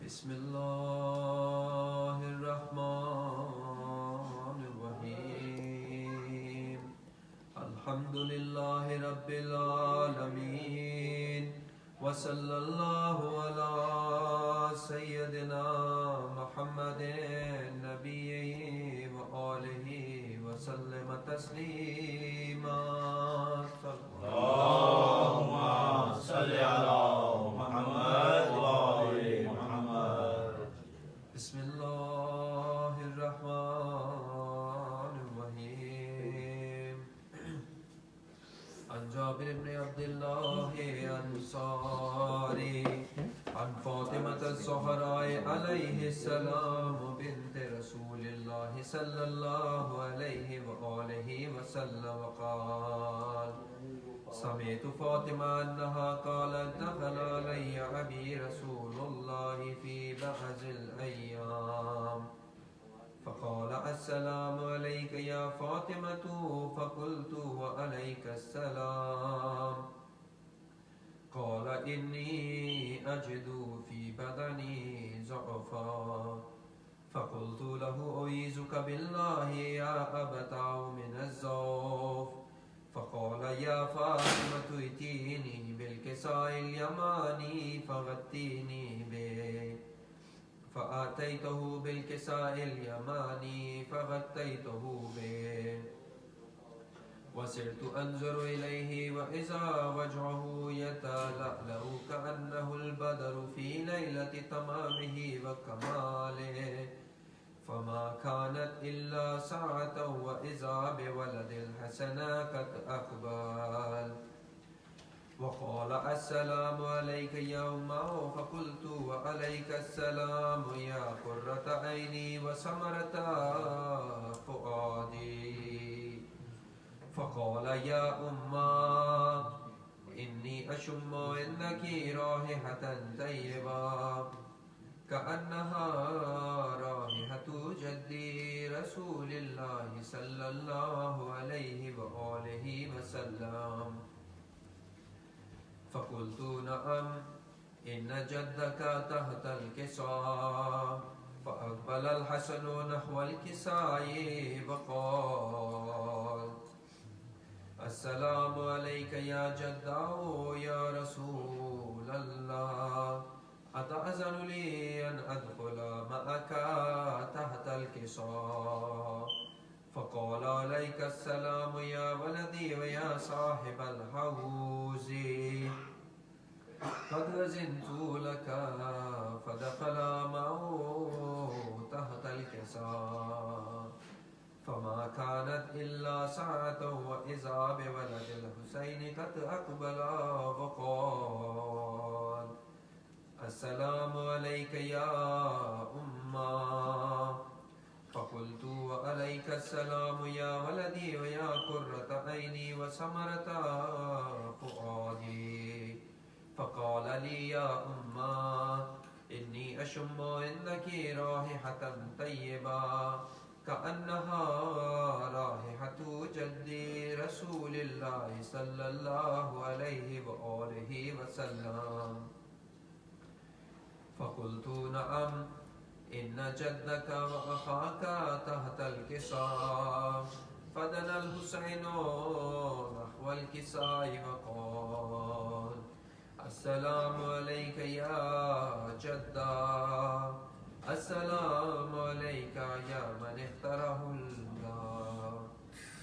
بسم الله الرحمن الرحيم الحمد لله رب العالمين وصلى الله على سيدنا محمد نبيه وآله وسلم تسليما اللهم صل على محمد وآل محمد. بسم الله الرحمن الرحيم عن جابر بن عبد الله الأنصاري عن فاطمة الزهراء عليه السلام بنت رسول الله صلى الله عليه وآله وسلم قال سمعت فاطمة أنها قالت دخل علي أبي رسول الله في بعض الأيام فقال السلام عليك يا فاطمة فقلت وعليك السلام قال إني أجد في بدني ضعفا فقلت له أعيذك بالله يا أبتع من الزوف فقال يا فاطمة ائتيني بالكساء اليماني فغطيني به فآتيته بالكساء اليماني فغطيته به وسرت أنظر إليه وإذا وجهه يتلألأ كأنه البدر في ليلة تمامه وكماله فما كانت إلا ساعة وإذا بولد الحسن قد أقبل وقال السلام عليك يا أمه فقلت وعليك السلام يا قرة عيني وثمرة فؤادي فقال يا أمه إني أشم عندك رائحة طيبة كأنها رائحة جدي رسول الله صلى الله عليه وآله وسلم فقلت نعم إن جدك تحت الكساء فأقبل الحسن نحو الكساء وقال السلام عليك يا جداه يا رسول الله أتأذن لي أن أدخل معك تحت الكساء فقال عليك السلام يا ولدي ويا صاحب الحوز قد أذنت لك فدخل معه تحت الكساء فما كانت إلا ساعة وإذا بولد الحسين قد أقبل وقال السلام عليك يا أمه فقلت وعليك السلام يا ولدي ويا قرة عيني وثمرة فؤادي فقال لي يا أمه إني أشم عندك رائحة طيبة كأنها رائحة جدي رسول الله صلى الله عليه وآله وسلم فقلت نعم إن جدك وأخاك تحت الكساء فدنا الحسين نحو الكساء وقال السلام عليك يا جدا السلام عليك يا من اختاره الله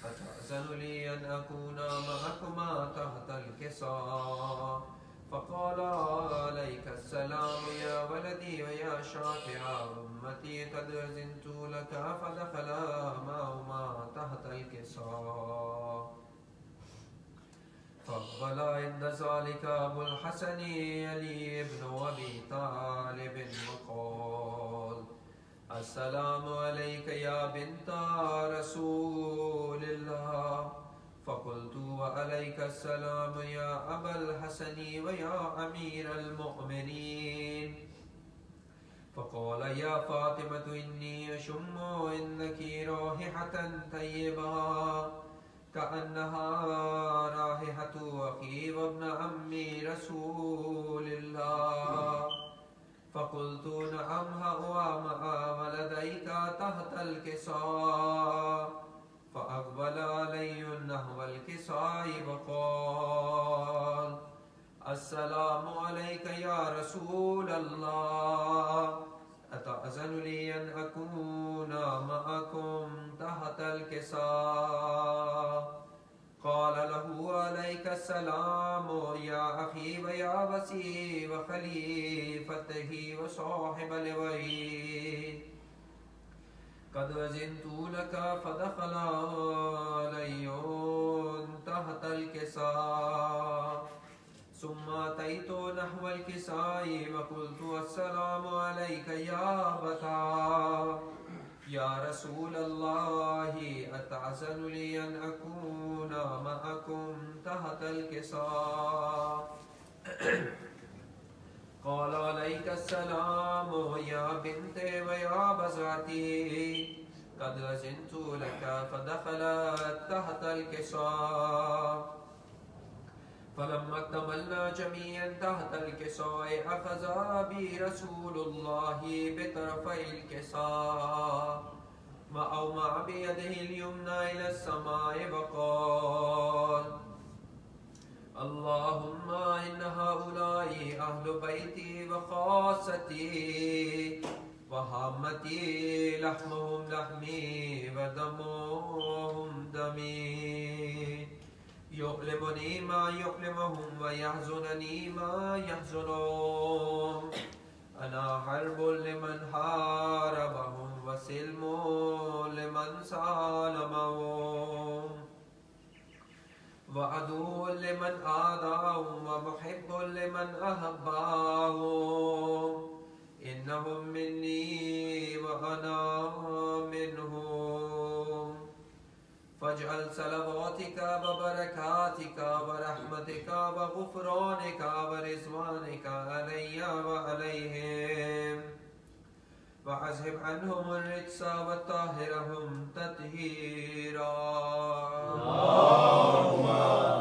أتأذن لي أن أكون معكما تحت الكساء فقال عليك السلام يا ولدي ويا شافع أمتي قد أذنت لك فدخل معهما تحت الكساء فأقبل عند ذلك أبو الحسن علي بن أبي طالب وقال السلام عليك يا بنت رسول الله فقلت وعليك السلام يا أبا الحسن ويا أمير المؤمنين فقال يا فاطمة إني أشم عندك رائحة طيبة كأنها رائحة أخي وابن عمي رسول الله فقلت نعم هو مع ولديك تحت الكساء فأقبل علي نحو الكساء وقال السلام عليك يا رسول الله أتأذن لي أن أكون معكم تحت الكساء قال له عليك السلام يا أخي ويا وسي وخليفته وصاحب لويه قد أذنت لك فدخل علي تحت الكساء ثم أتيت نحو الكساء وقلت السلام عليك يا أبتا يا رسول الله أتأذن لي أن أكون معكم تحت الكساء قال عليك السلام يا بنتي ويا بزعتي قد أذنت لك فدخلت تحت الكساء فلما اكتملنا جميعا تحت الكساء أخذ بي رسول الله بطرفي الكساء وأومع بيده اليمنى إلى السماء وقال اللهم إن هؤلاء أهل بيتي وخاصتي وهامتي لحمهم لحمي ودمهم دمي يؤلمني ما يؤلمهم ويحزنني ما يحزنهم أنا حرب لمن حاربهم وسلم لمن سالمهم وعدو لمن آذاهم ومحب لمن أحبهم إنهم مني وأنا منهم فاجعل صلواتك وبركاتك ورحمتك وغفرانك ورضوانك علي وعليهم وأذهب عنهم الرجس وطهرهم تطهيرا اللهم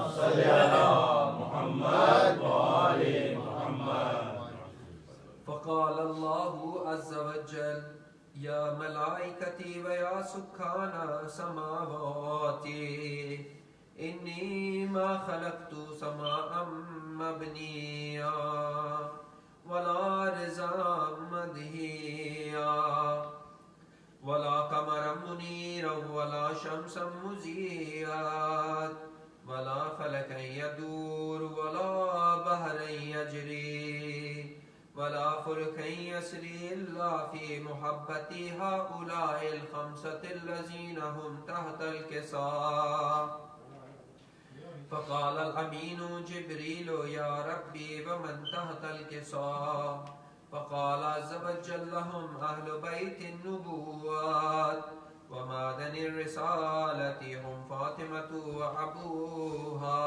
صل على محمد وآل محمد. فقال الله عز وجل يا ملائكتي ويا سكان سماواتي إني ما خلقت سماء مبنيا ولا رزا مدهيا ولا قمرا منيرا ولا شمسا مزيا ولا فلكا يدور ولا بحرا يجري ولا فلكا يسري إلا في محبة هؤلاء الخمسة الذين هم تحت الكساء فقال الأمين جبريل يا ربي ومن تحت الكساء فقال عز وجل هم أهل بيت النبوات ومعدن الرسالة هم فاطمة وأبوها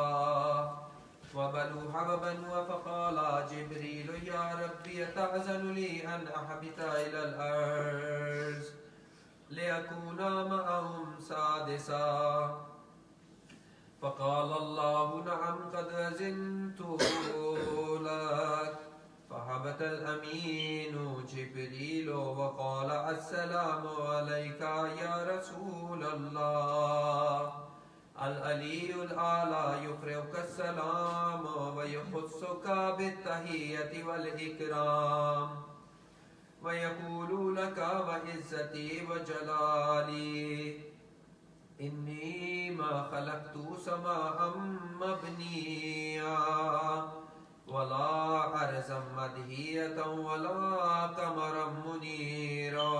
وبنوها وبنوها فقال جبريل يا ربي تأذن لي أن أهبط إلى الأرض لأكون معهم سادسا فقال الله نعم قد أذنت لك فهبط الأمين جبريل وقال السلام عليك يا رسول الله العلي الأعلى يقرئك السلام ويخصك بالتحية والإكرام ويقول لك وعزتي وجلالي إني ما خلقت سماء مبنيا ولا أرضا مدهية ولا قمرا منيرا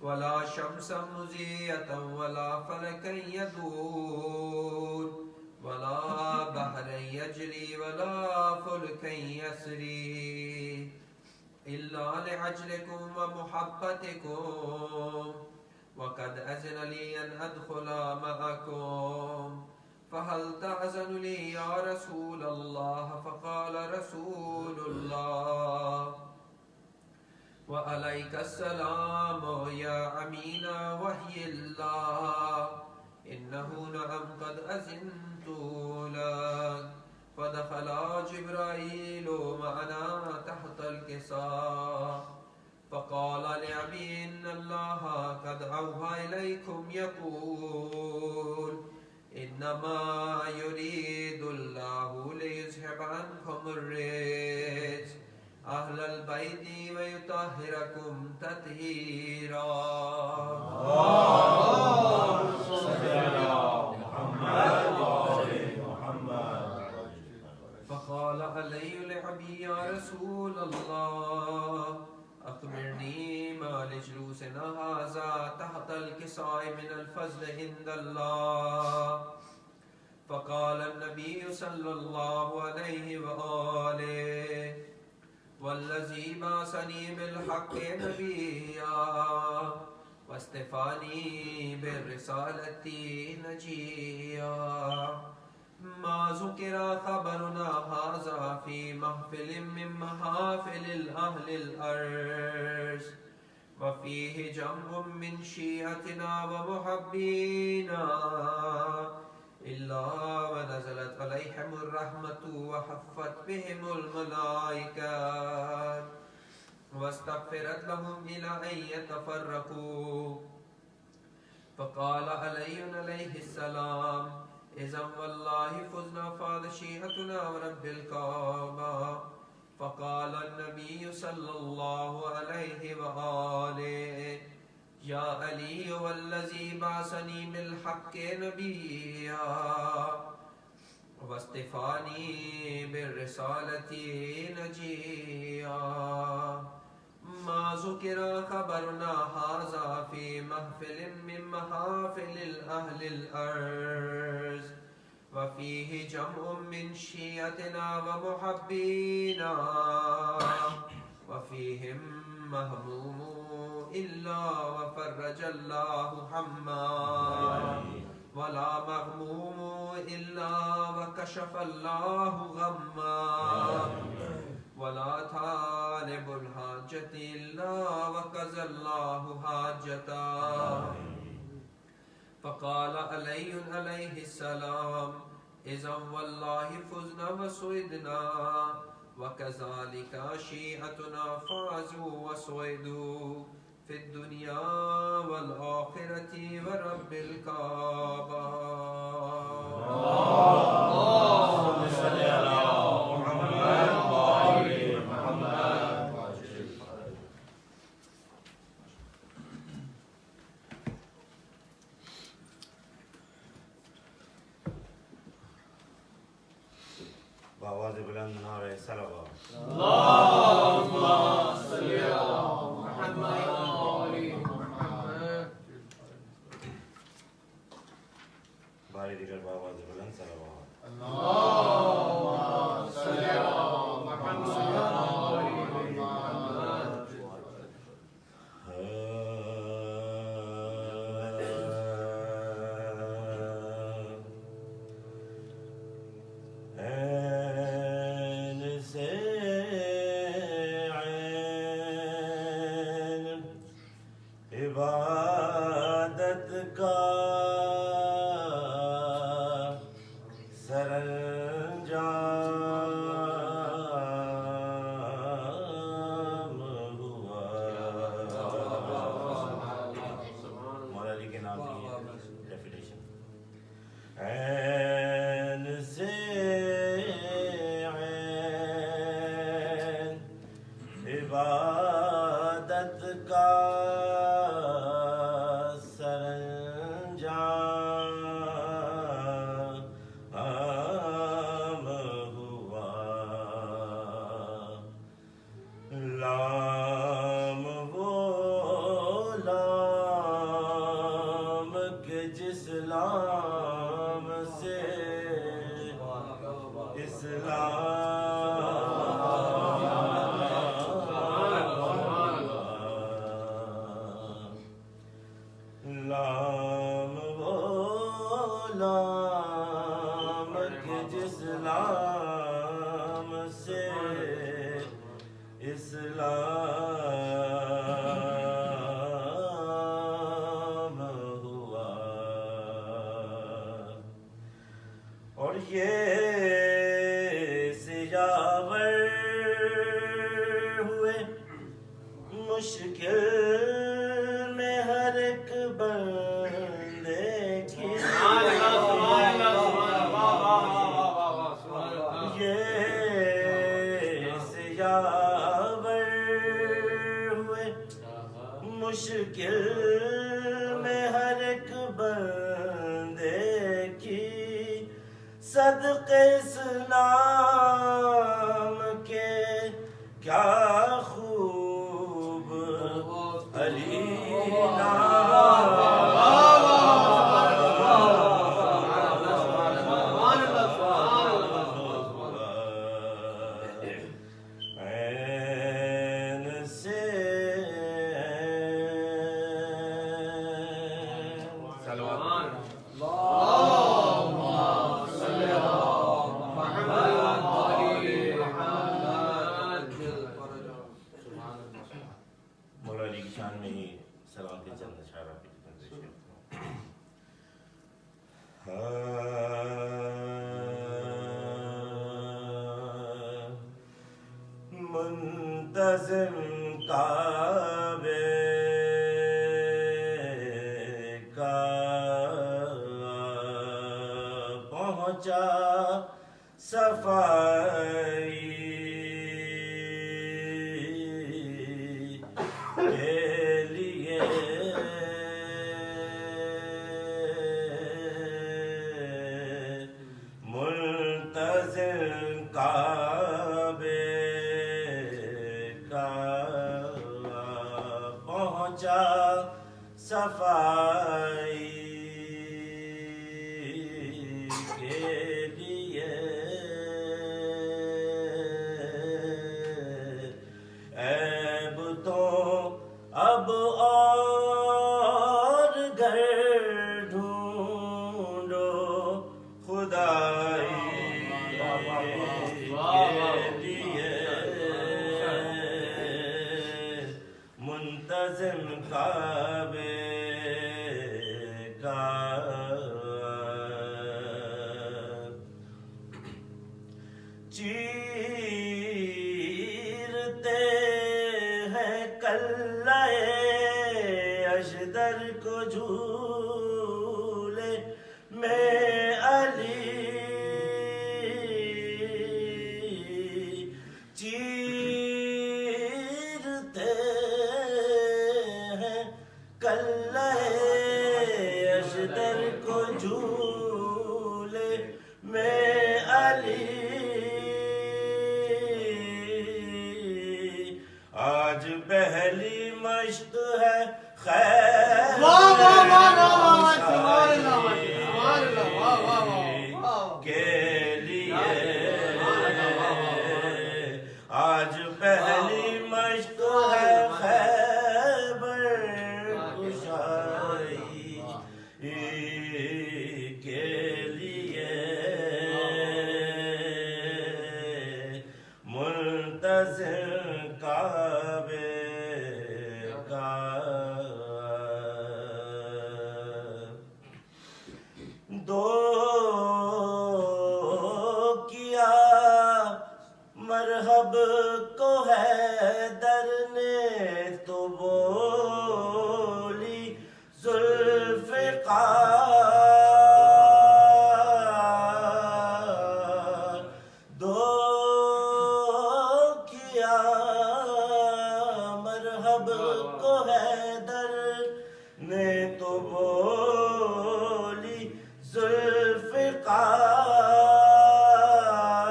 ولا شمسا مزية ولا فلكا يدور ولا بحرا يجري ولا فلكا يسري إلا لعجلكم ومحبتكم وقد أذن لي أن أدخل معكم فهل تأذن لي يا رسول الله فقال رسول الله وعليك السلام يا أمين وحي الله إنه نعم قد أذنت لك فدخل جبرائيل معنا تحت الكساء فقال لأبي إن الله قد أوحى إليكم يقول إنما يريد الله ليذهب عنكم الرجس أهل البيت ويطهركم تطهيرا. فقال علي لأبي يا رسول الله أخبرني ما لجلوسنا هذا تحت الكساء من الفضل عند الله. فقال النبي صلى الله عليه وآله والذي بعثني بالحق نبيا واصطفاني بالرسالة نجيا ما ذكر خبرنا هذا في محفل من محافل الأهل الأرض وفيه جمع من شيعتنا ومحبينا إلا ونزلت عليهم الرحمة وحفت بهم الملائكة واستغفرت لهم إلى أن يتفرقوا. فقال علي عليه السلام إذا والله فزنا فاض شيعتنا ورب الكعبة. فقال النبي صلى الله عليه وآله يا علي والذي بعثني بالحق نبيا واصطفاني بالرسالة نجيا ما ذكر خبرنا هذا في محفل من محافل الأهل الأرض وفيه جمع من شيعتنا ومحبينا وفيهم مهموم إلا وفرج الله حما ولا مغموم إلا وكشف الله غما ولا طالب الحاجة إلا وقضى الله حاجته. فقال علي عليه السلام إذا والله فزنا وسعدنا وكذلك شيعتنا فازوا وسعدوا في الدنيا والآخرة ورب الكعبة. اللهم صل على محمد وآل محمد. بآواز بلند نعرہ صلوات. اللهم صل على محمد وآل محمد. باری دیگر بآواز بلند صلوات. اللهم صل على محمد وآل محمد. عبادت کا سرانجام ہوا. مولا علی کے نام کی ڈیفینیشن عین سے عین عبادت کا اسلام ہوا. اور یہ مشکل میں ہر ایک بندے کی یہ سیاور ہوئے مشکل میں ہر ایک بندے کی صدقے اسلام کے کیا خوب علی منتظم کعبے کا پہنچا صفائی کے لیے منتظم کعبے پہنچا صفائی کے لیے عیب تو اب اور گھر ڈھونڈو خدائی کے لیے منتظم کعبے کا چیرتے ہیں کلائے اشدر کو جھولے میں علی چیرتے کلائے اشدر کو جھولے میں علی آج پہلی مشت ہے خیر کے لیے آج پہلی مشت ہے خیبر کے لیے منتظر کعبے کا دو کیا مرحب کو حیدر نے تو بولی ذوالفقار دو کیا مرحب کو حیدر نے تو بولی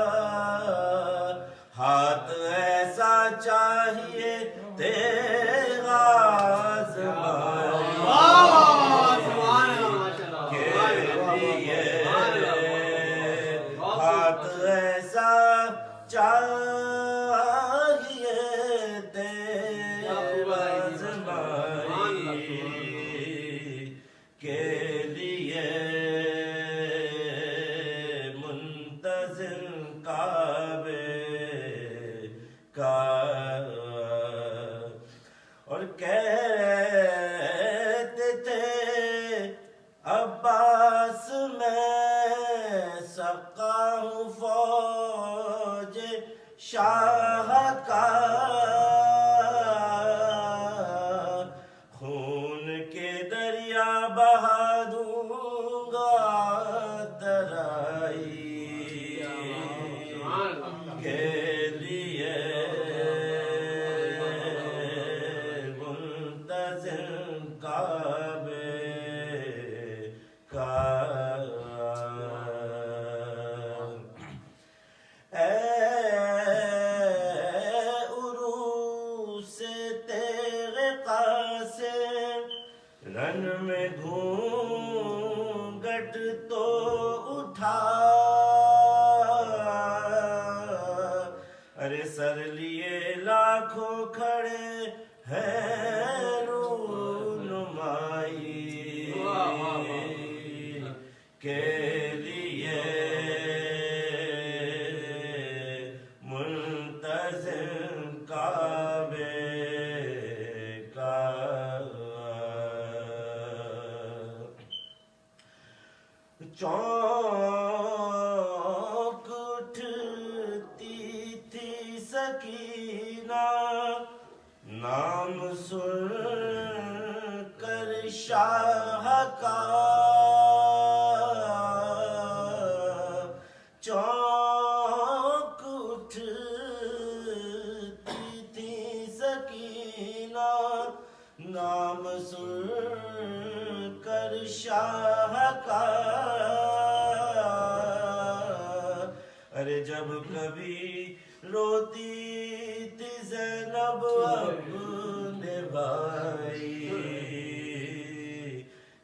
ذوالفقار ہاتھ ایسا چاہیے تیرا ہاتھ ایسا چاہیے تیرا زمائی کے لیے منتظر کعبے کا اور کہہ سے تیغ قاسم رن میں گھونگھٹ تو اٹھا ارے سر لیے لاکھوں کھڑے ہیں رونمائی کے لیے منتظم کعبے کا چونک اٹھتی تھی سکینہ نام سن کر شاہ کا چونک اٹھتی تھی سکینہ نام سن کر شاہ کا ارے جب کبھی روتی تھی زینب اپنے بھائی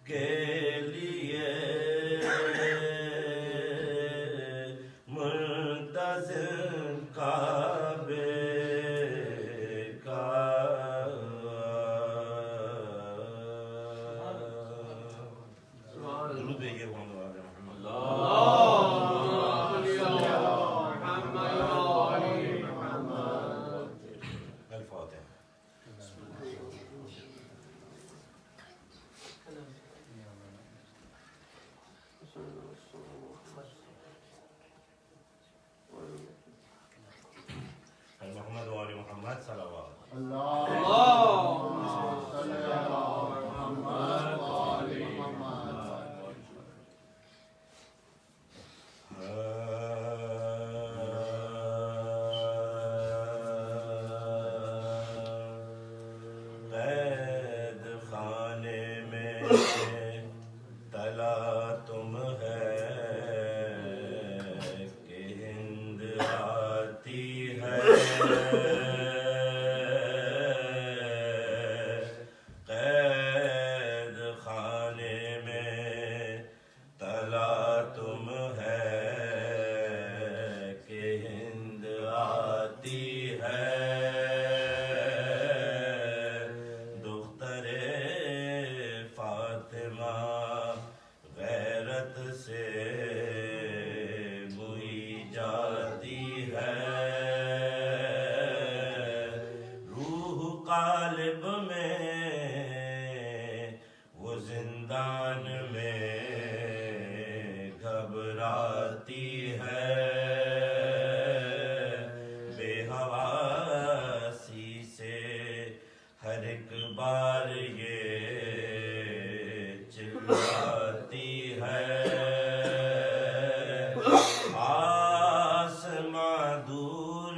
کے لیے منتظم کعبے کا درود بھیجیے محمد وعلى محمد الفاتحہ محمد وعلى محمد صلوات اللهم صل على محمد وآل محمد قید خانے میں تلا تم ہے کہ ہند آتی ہے قید خانے میں تلا تم ہے کہ ہند آتی ہے دختر فاطمہ غیرت سے بوئی جاتی ہے روح قالب میں وہ زندان میں گھبراتی ہے بے حواسی سے ہر ایک بار یہ چلاتی ہے آسماں دور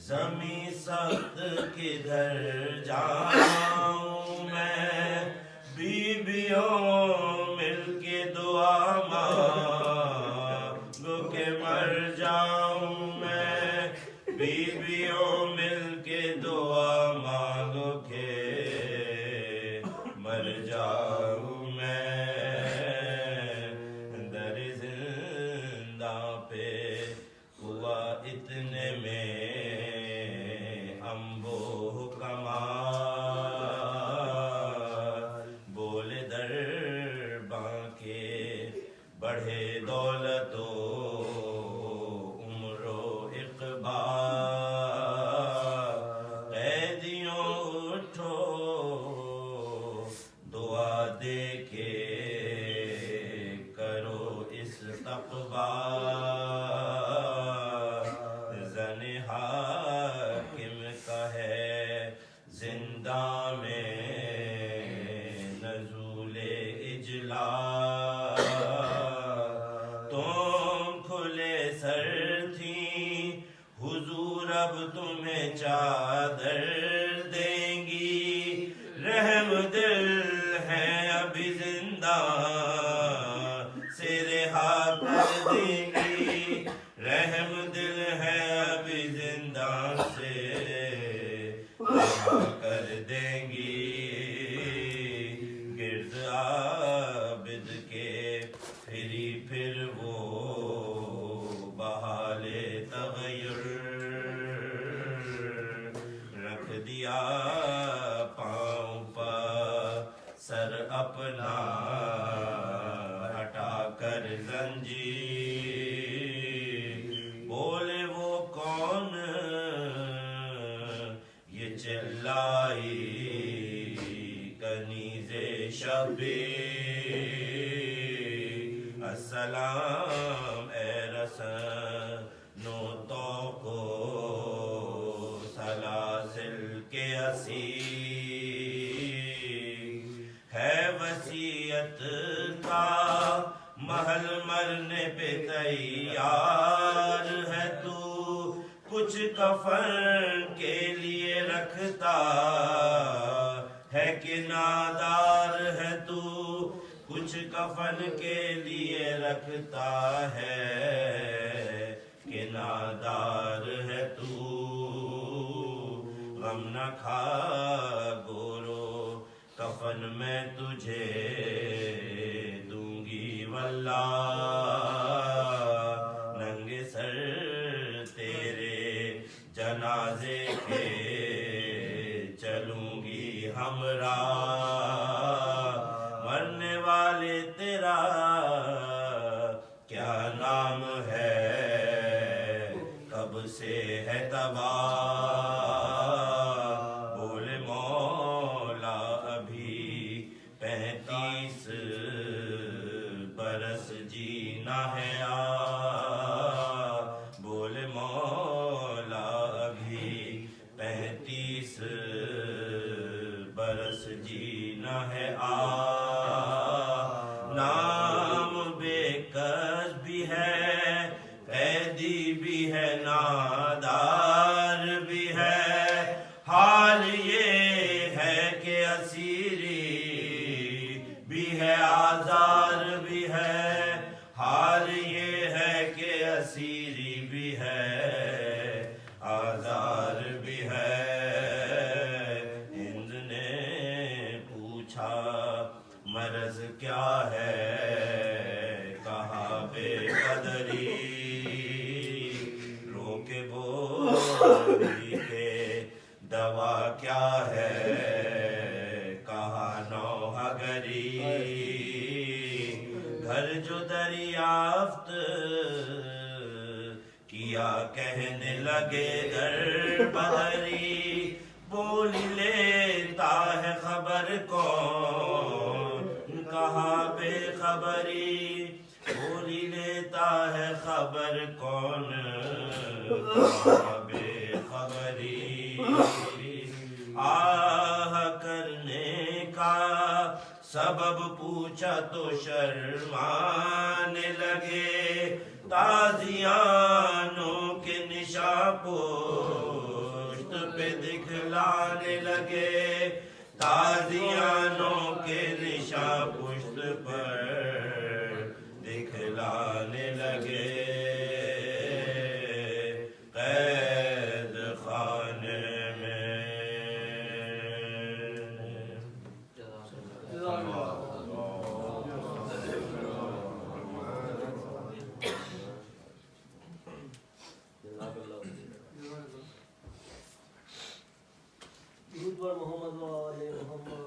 زمیں سخت کدھر جاؤں میں بیویوں مل کے دعا مانگو کہ مر جاؤں میں بیویوں مل کے دعا مانگو کہ مر جاؤں میں در زندہ پہ ہوا اتنے میں امبو کمال بولے درباں کے بڑھے دولت و عمر و اقبال قیدیوں اٹھو دعا دے کے کرو استقبال زن حاکم کا ہے زندہ میں نزول اجلال تم کھلے سر تھیں حضور اب تمہیں چادر دیں گی رحم دل ہے ابھی زندہ سے رہا کر دیں گی رحم دل ہے ابھی زندہ سے دیا پاؤں پر سر اپنا ہٹا کر زنجیر، بولے وہ کون یہ چلائی کنیز شبیر، السلام اے رسن و توقو سلاسل کے اسیر، ہے وصیت کا محل مرنے پہ تیار ہے تو، کچھ کفن کے لیے رکھتا ہے کہ نادار ہے تو، کچھ کفن کے لیے رکھتا ہے کہ نادار ہے تو، غم نہ کھا گورو کفن میں تجھے دوں گی واللہ، ننگے سر تیرے جنازے کے چلوں گی ہمراہ، مرنے والے تیرا کیا نام ہے کب سے ہے تباہ، بولے مولا ابھی 35 برس جینا ہے بولے مولا ابھی 35 برس جینا ہے نام بے کس بھی ہے، قیدی بھی ہے، نادار بھی ہے، حال یہ ہے کہ اسیری بھی ہے، آزار بھی ہے، حال یہ ہے کہ اسیری بھی ہے، آزار بھی ہے۔ ہند نے پوچھا مرض کیا ہے، کہا بے قدری، رو کے بولی کہ دوا کیا ہے، کہا نوحہ گری، گھر جو دریافت کیا کہنے لگے در بدری، بولی لیتا ہے خبر کون، کہا بے خبری، بولی لیتا ہے خبر کون، کہا بے خبری، آہ کرنے کا سبب پوچھا تو شرمانے لگے، تازیانوں کے نشاں پشت پہ دکھلانے لگے، تازیانوں کے نشاں پشت پر دکھلانے لگے، قید خانے میں درود بر محمد و آل محمد۔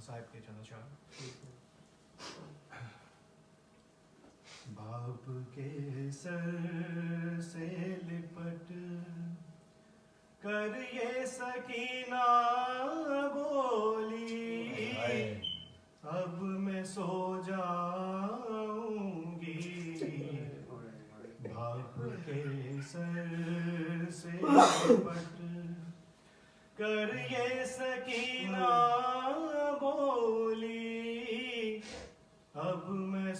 صاحب کے چند اشعار۔ باپ کے سر سے لپٹ کر یہ سکینہ بولی،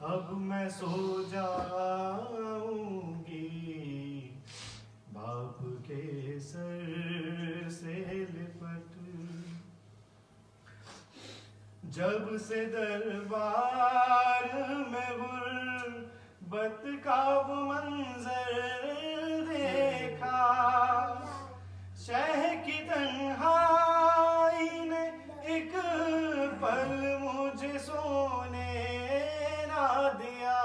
اب میں سو جاؤں گی باپ کے سر سے لپٹ جب سے دربار میں غربت کا وہ منظر دیکھا شہ کی تنہائی نے ایک پل مجھے سونے نہ دیا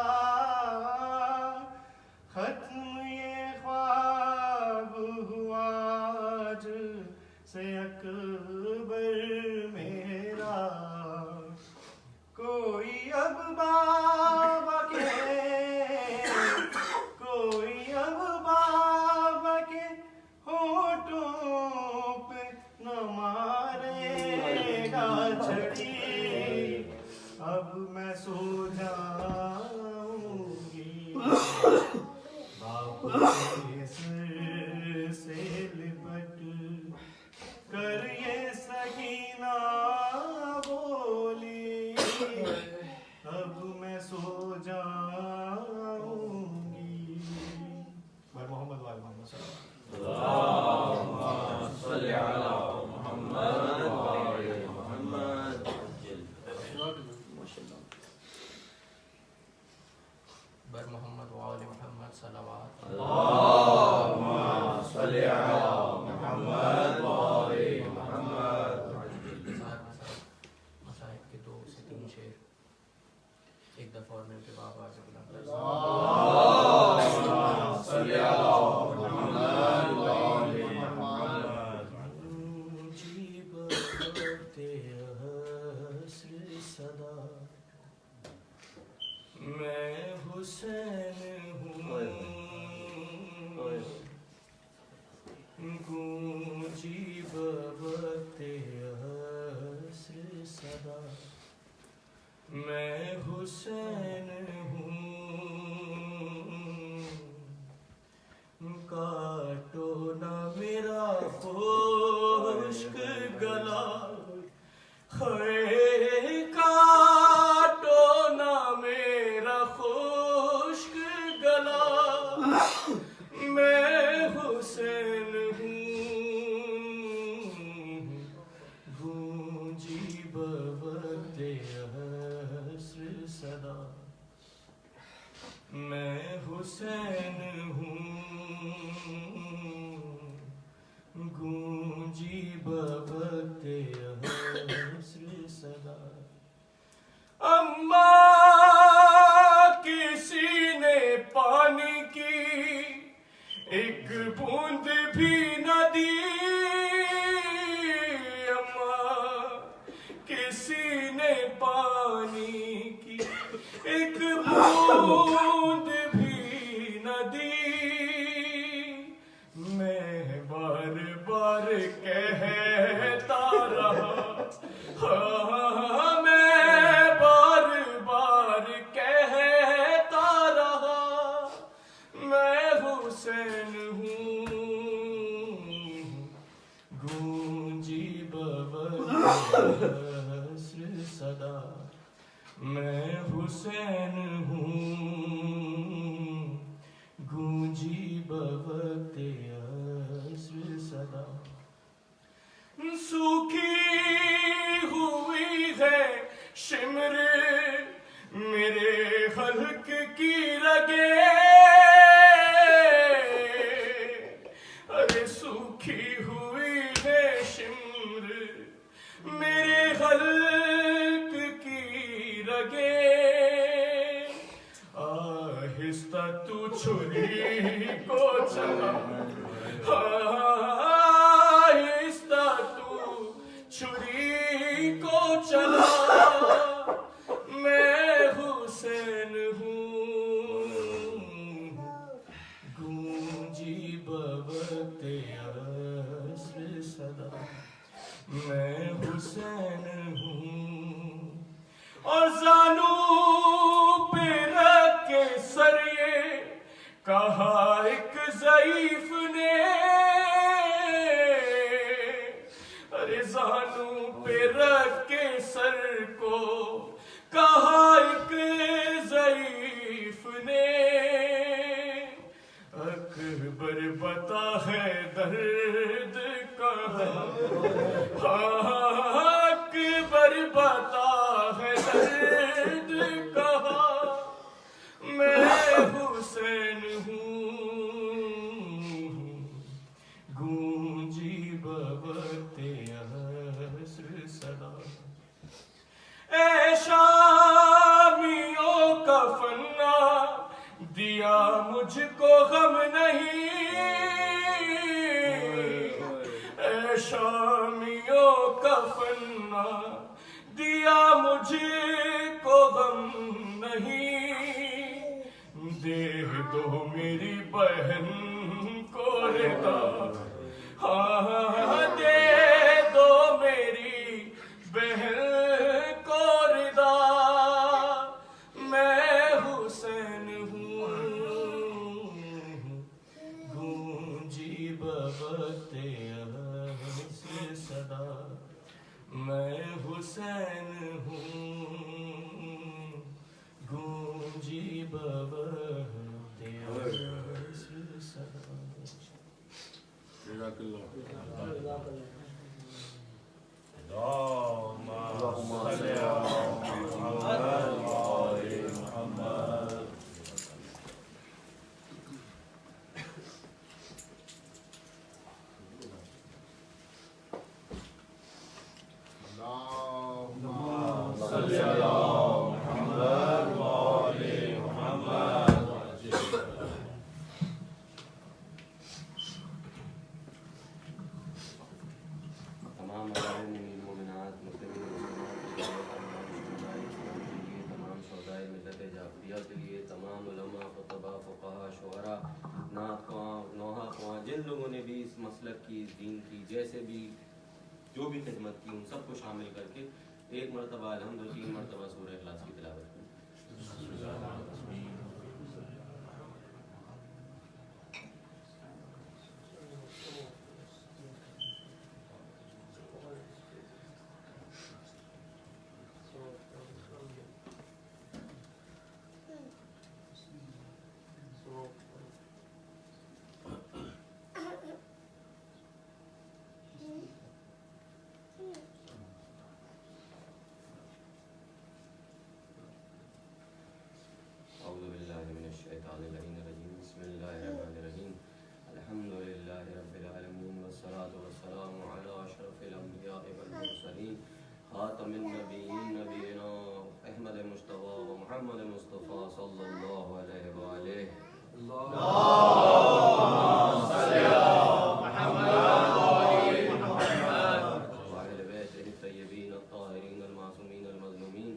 ختم یہ خواب ہوا آج سے اکبر میرا کوئی اب بابا کے ہونٹوں پہ نہ مارے گا چھڑی اب میں سو جاؤں گی باپ کے سر سے لپٹ کر یہ سکینہ بولی اب میں سو جاؤں گی بھائی محمد وال محمد صلی اللهم صل على محمد وعلى محمد بر محمد وعلى محمد صلوات اللهم صل على محمد وعلى محمد مصاحب کے 2 سے 3 شعر ایک دفعہ اور مل کے بابا سے بلند اللهم صل على محمد وعلى محمد عجیب وقت عصر صدا میں حسین ہوں عجیب وقت عصر صدا میں حسین ہوں کاٹو نہ میرا خشک گلا خے کاٹو نہ میرا خشک گلا میں حسین ہوں گونجی بوقت عصر صدا میں حسین ہوں گونجی بوقت عصر صدا اما کسی نے پانی کی ایک بوند بھی نہ دی اما کسی نے پانی کی ایک بوند بھی نہ دی میں بار بار کہتا رہا میں بار بار کہتا رہا میں حسین ہوں گونجی بوقت عصر صدا میں حسین ہوں گونجی بوقت عصر صدا سوکھی ہوئی ہے شمر میرے خلق کی رگیں ارے سوکھی ہوئی ہے شمر میرے خلق کی رگیں آہستہ تو چھری کو چلا آہستہ تو چھری کو چلا میں حسین ہوں گونجی بوقت عصر صدا میں حسین ہوں اور زانو پہ رکھ کے سر یہ کہا ایک ضعیف نے گرد کہا میں حسین ہوں، گونجی بوقت عصر صدا، اے شامیوں کا فنا دیا مجھ کو غم نہیں، اے شامیوں کا فنا دیا مجھ کو غم نہیں، دے دو میری بہن کو ردا، ہاں دے دو میری بہن کو ردا، میں حسین ہوں، گونجی بوقت عصر صدا، میں حسین ہوں، گونجی بوقت عصر صدا۔ جزاک اللہ۔ اللهم صل على محمد وآل محمد۔ اللهم صل على محمد وآل محمد۔ تمام مومنات مسلمات تمام شہدائے ملت جعفریہ کے لیے، تمام علماء خطبہ فقہا شعراء نعت خواں نوحہ خواں، جن لوگوں نے بھی اس مسلک کی اس دین کی جیسے بھی جو بھی خدمت کی، ان سب کو شامل کر کے ایک مرتبہ الحمد و 3 مرتبہ سورہ اخلاص کی تلاوت کی۔ اعوذ باللہ من الشیطان اللعین الرجیم، بسم اللہ الرحمن الرحیم، الحمد للہ رب العالمین، والصلاة والسلام علی اشرف الانبیاء والمرسلین، خاتم النبیین نبینا احمد مصطفیٰ و محمد مصطفیٰ صلی اللہ علیہ وآلہ۔ وأهل بيته الطيبين الطاهرين المعصومين المظلومين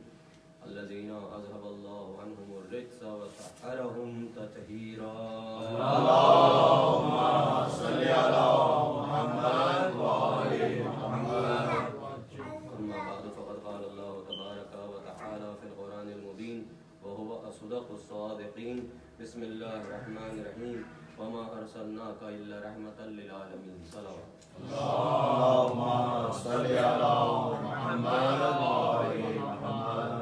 الذين أذهب الله عنهم الرجس وطهرهم تطهيرا۔ اللهم صل على محمد وآل محمد۔ أما بعد فقد قال الله تبارك وتعالى في القرآن المبين وهو أصدق الصادقين، بسم الله الرحمن الرحيم، وما أرسلناك إلا رحمة للعالمين۔ صلوات۔ اللهم صل على محمد وآل محمد۔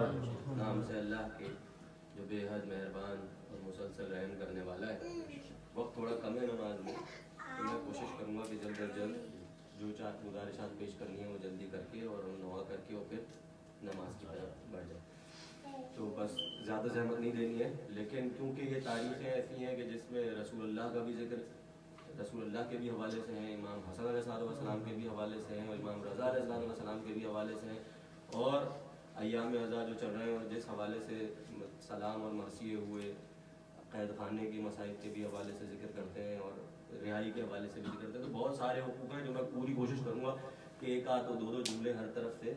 نام سے اللہ کے جو بے حد مہربان اور مسلسل رحم کرنے والا ہے۔ وقت تھوڑا کم ہے نماز میں، تو میں کوشش کروں گا کہ جلد از جلد جو چار گزارشات پیش کرنی ہیں وہ جلدی کر کے اور دعا کر کے اور پھر نماز کی طرف بڑھ جائے۔ تو بس زیادہ زحمت نہیں دینی ہے، لیکن کیونکہ یہ تاریخیں ایسی ہیں کہ جس میں رسول اللہ کا بھی ذکر، رسول اللہ کے بھی حوالے سے ہیں، امام حسن علیہ السلام کے بھی حوالے سے ہیں، اور امام رضا علیہ السلام کے بھی حوالے سے ہیں، اور ایام عزا جو چل رہے ہیں اور جس حوالے سے سلام اور مرثیے ہوئے، قید خانے کی مسائل کے بھی حوالے سے ذکر کرتے ہیں اور رہائی کے حوالے سے بھی ذکر کرتے ہیں۔ تو بہت سارے حقوق ہیں جو میں پوری کوشش کروں گا کہ ایک آدھ دو جملے ہر طرف سے،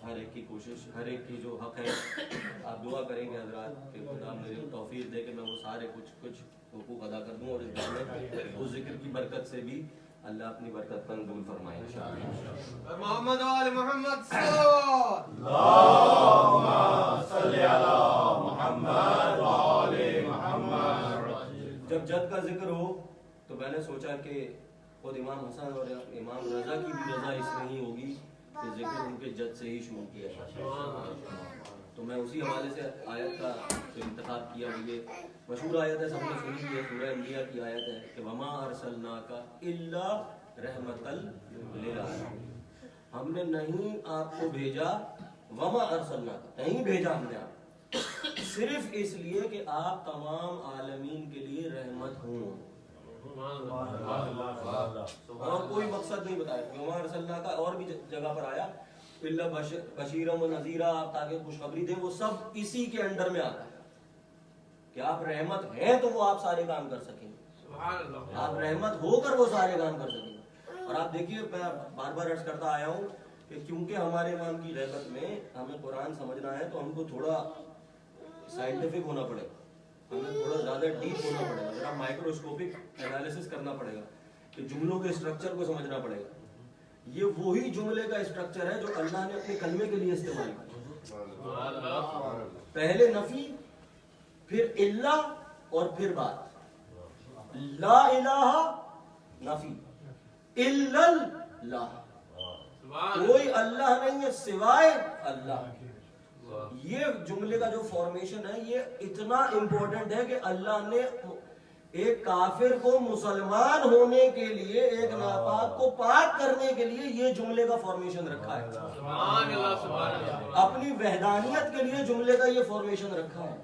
ہر ایک کی کوشش، ہر ایک کی جو حق ہے آپ دعا کریں گے حضرات کہ خدا مجھے توفیق دے کہ میں وہ سارے کچھ حقوق ادا کر دوں، اور اس میں اس ذکر کی برکت سے بھی اللہ اپنی برکت قبول فرمائے انشاءاللہ۔ محمد وآل محمد صلوات۔ اللهم صل على محمد وآل محمد۔ جب جد کا ذکر ہو تو میں نے سوچا کہ خود امام حسن اور امام رضا کی بھی رضا اس میں ہی ہوگی کہ ذکر ان کے جد سے ہی شروع کیا ہے، تو میں اسی حوالے سے آیت کا جو انتخاب کیا وہ یہ مشہور آیت ہے، سب نے سنی ہے، سورہ انبیاء کی آیت ہے کہ وما ارسلناک الا رحمۃ للعالمین، ہم نے نہیں آپ کو بھیجا وما ارسلناک نہیں بھیجا ہم نے آپ صرف اس لیے کہ آپ تمام عالمین کے لیے رحمت ہوں، اور کوئی مقصد نہیں بتایا. وما ارسلناک اور بھی جگہ پر آیا الا بشیرا و نذیرا، آپ تاکہ خوشخبری دیں. وہ سب اسی کے انڈر میں آتا ہے کہ آپ رحمت ہیں تو وہ آپ سارے کام کر سکیں گے، آپ رحمت ہو کر وہ سارے کام کر سکیں گے. اور آپ دیکھیے میں بار بار عرض کرتا آیا ہوں کہ کیونکہ ہمارے امام کی رحمت میں ہمیں قرآن سمجھنا ہے تو ہم کو تھوڑا سائنٹیفک ہونا پڑے گا، ہمیں تھوڑا زیادہ ڈیپ ہونا پڑے گا، ذرا مائکروسکوپک انالیسس کرنا پڑے گا کہ جملوں کے اسٹرکچر کو سمجھنا پڑے گا. یہ وہی جملے کا اسٹرکچر ہے جو اللہ نے اپنے کلمے کے لیے استعمال کیا. پہلے نفی، پھر اللہ اور پھر بات. لا الہ نفی، الا اللہ، کوئی اللہ نہیں ہے سوائے اللہ. یہ جملے کا جو فارمیشن ہے یہ اتنا امپورٹنٹ ہے کہ اللہ نے ایک کافر کو مسلمان ہونے کے لیے، ایک ناپاک کو پاک کرنے کے لیے یہ جملے کا فارمیشن رکھا ہے. اپنی وحدانیت کے لیے جملے کا یہ فارمیشن رکھا ہے.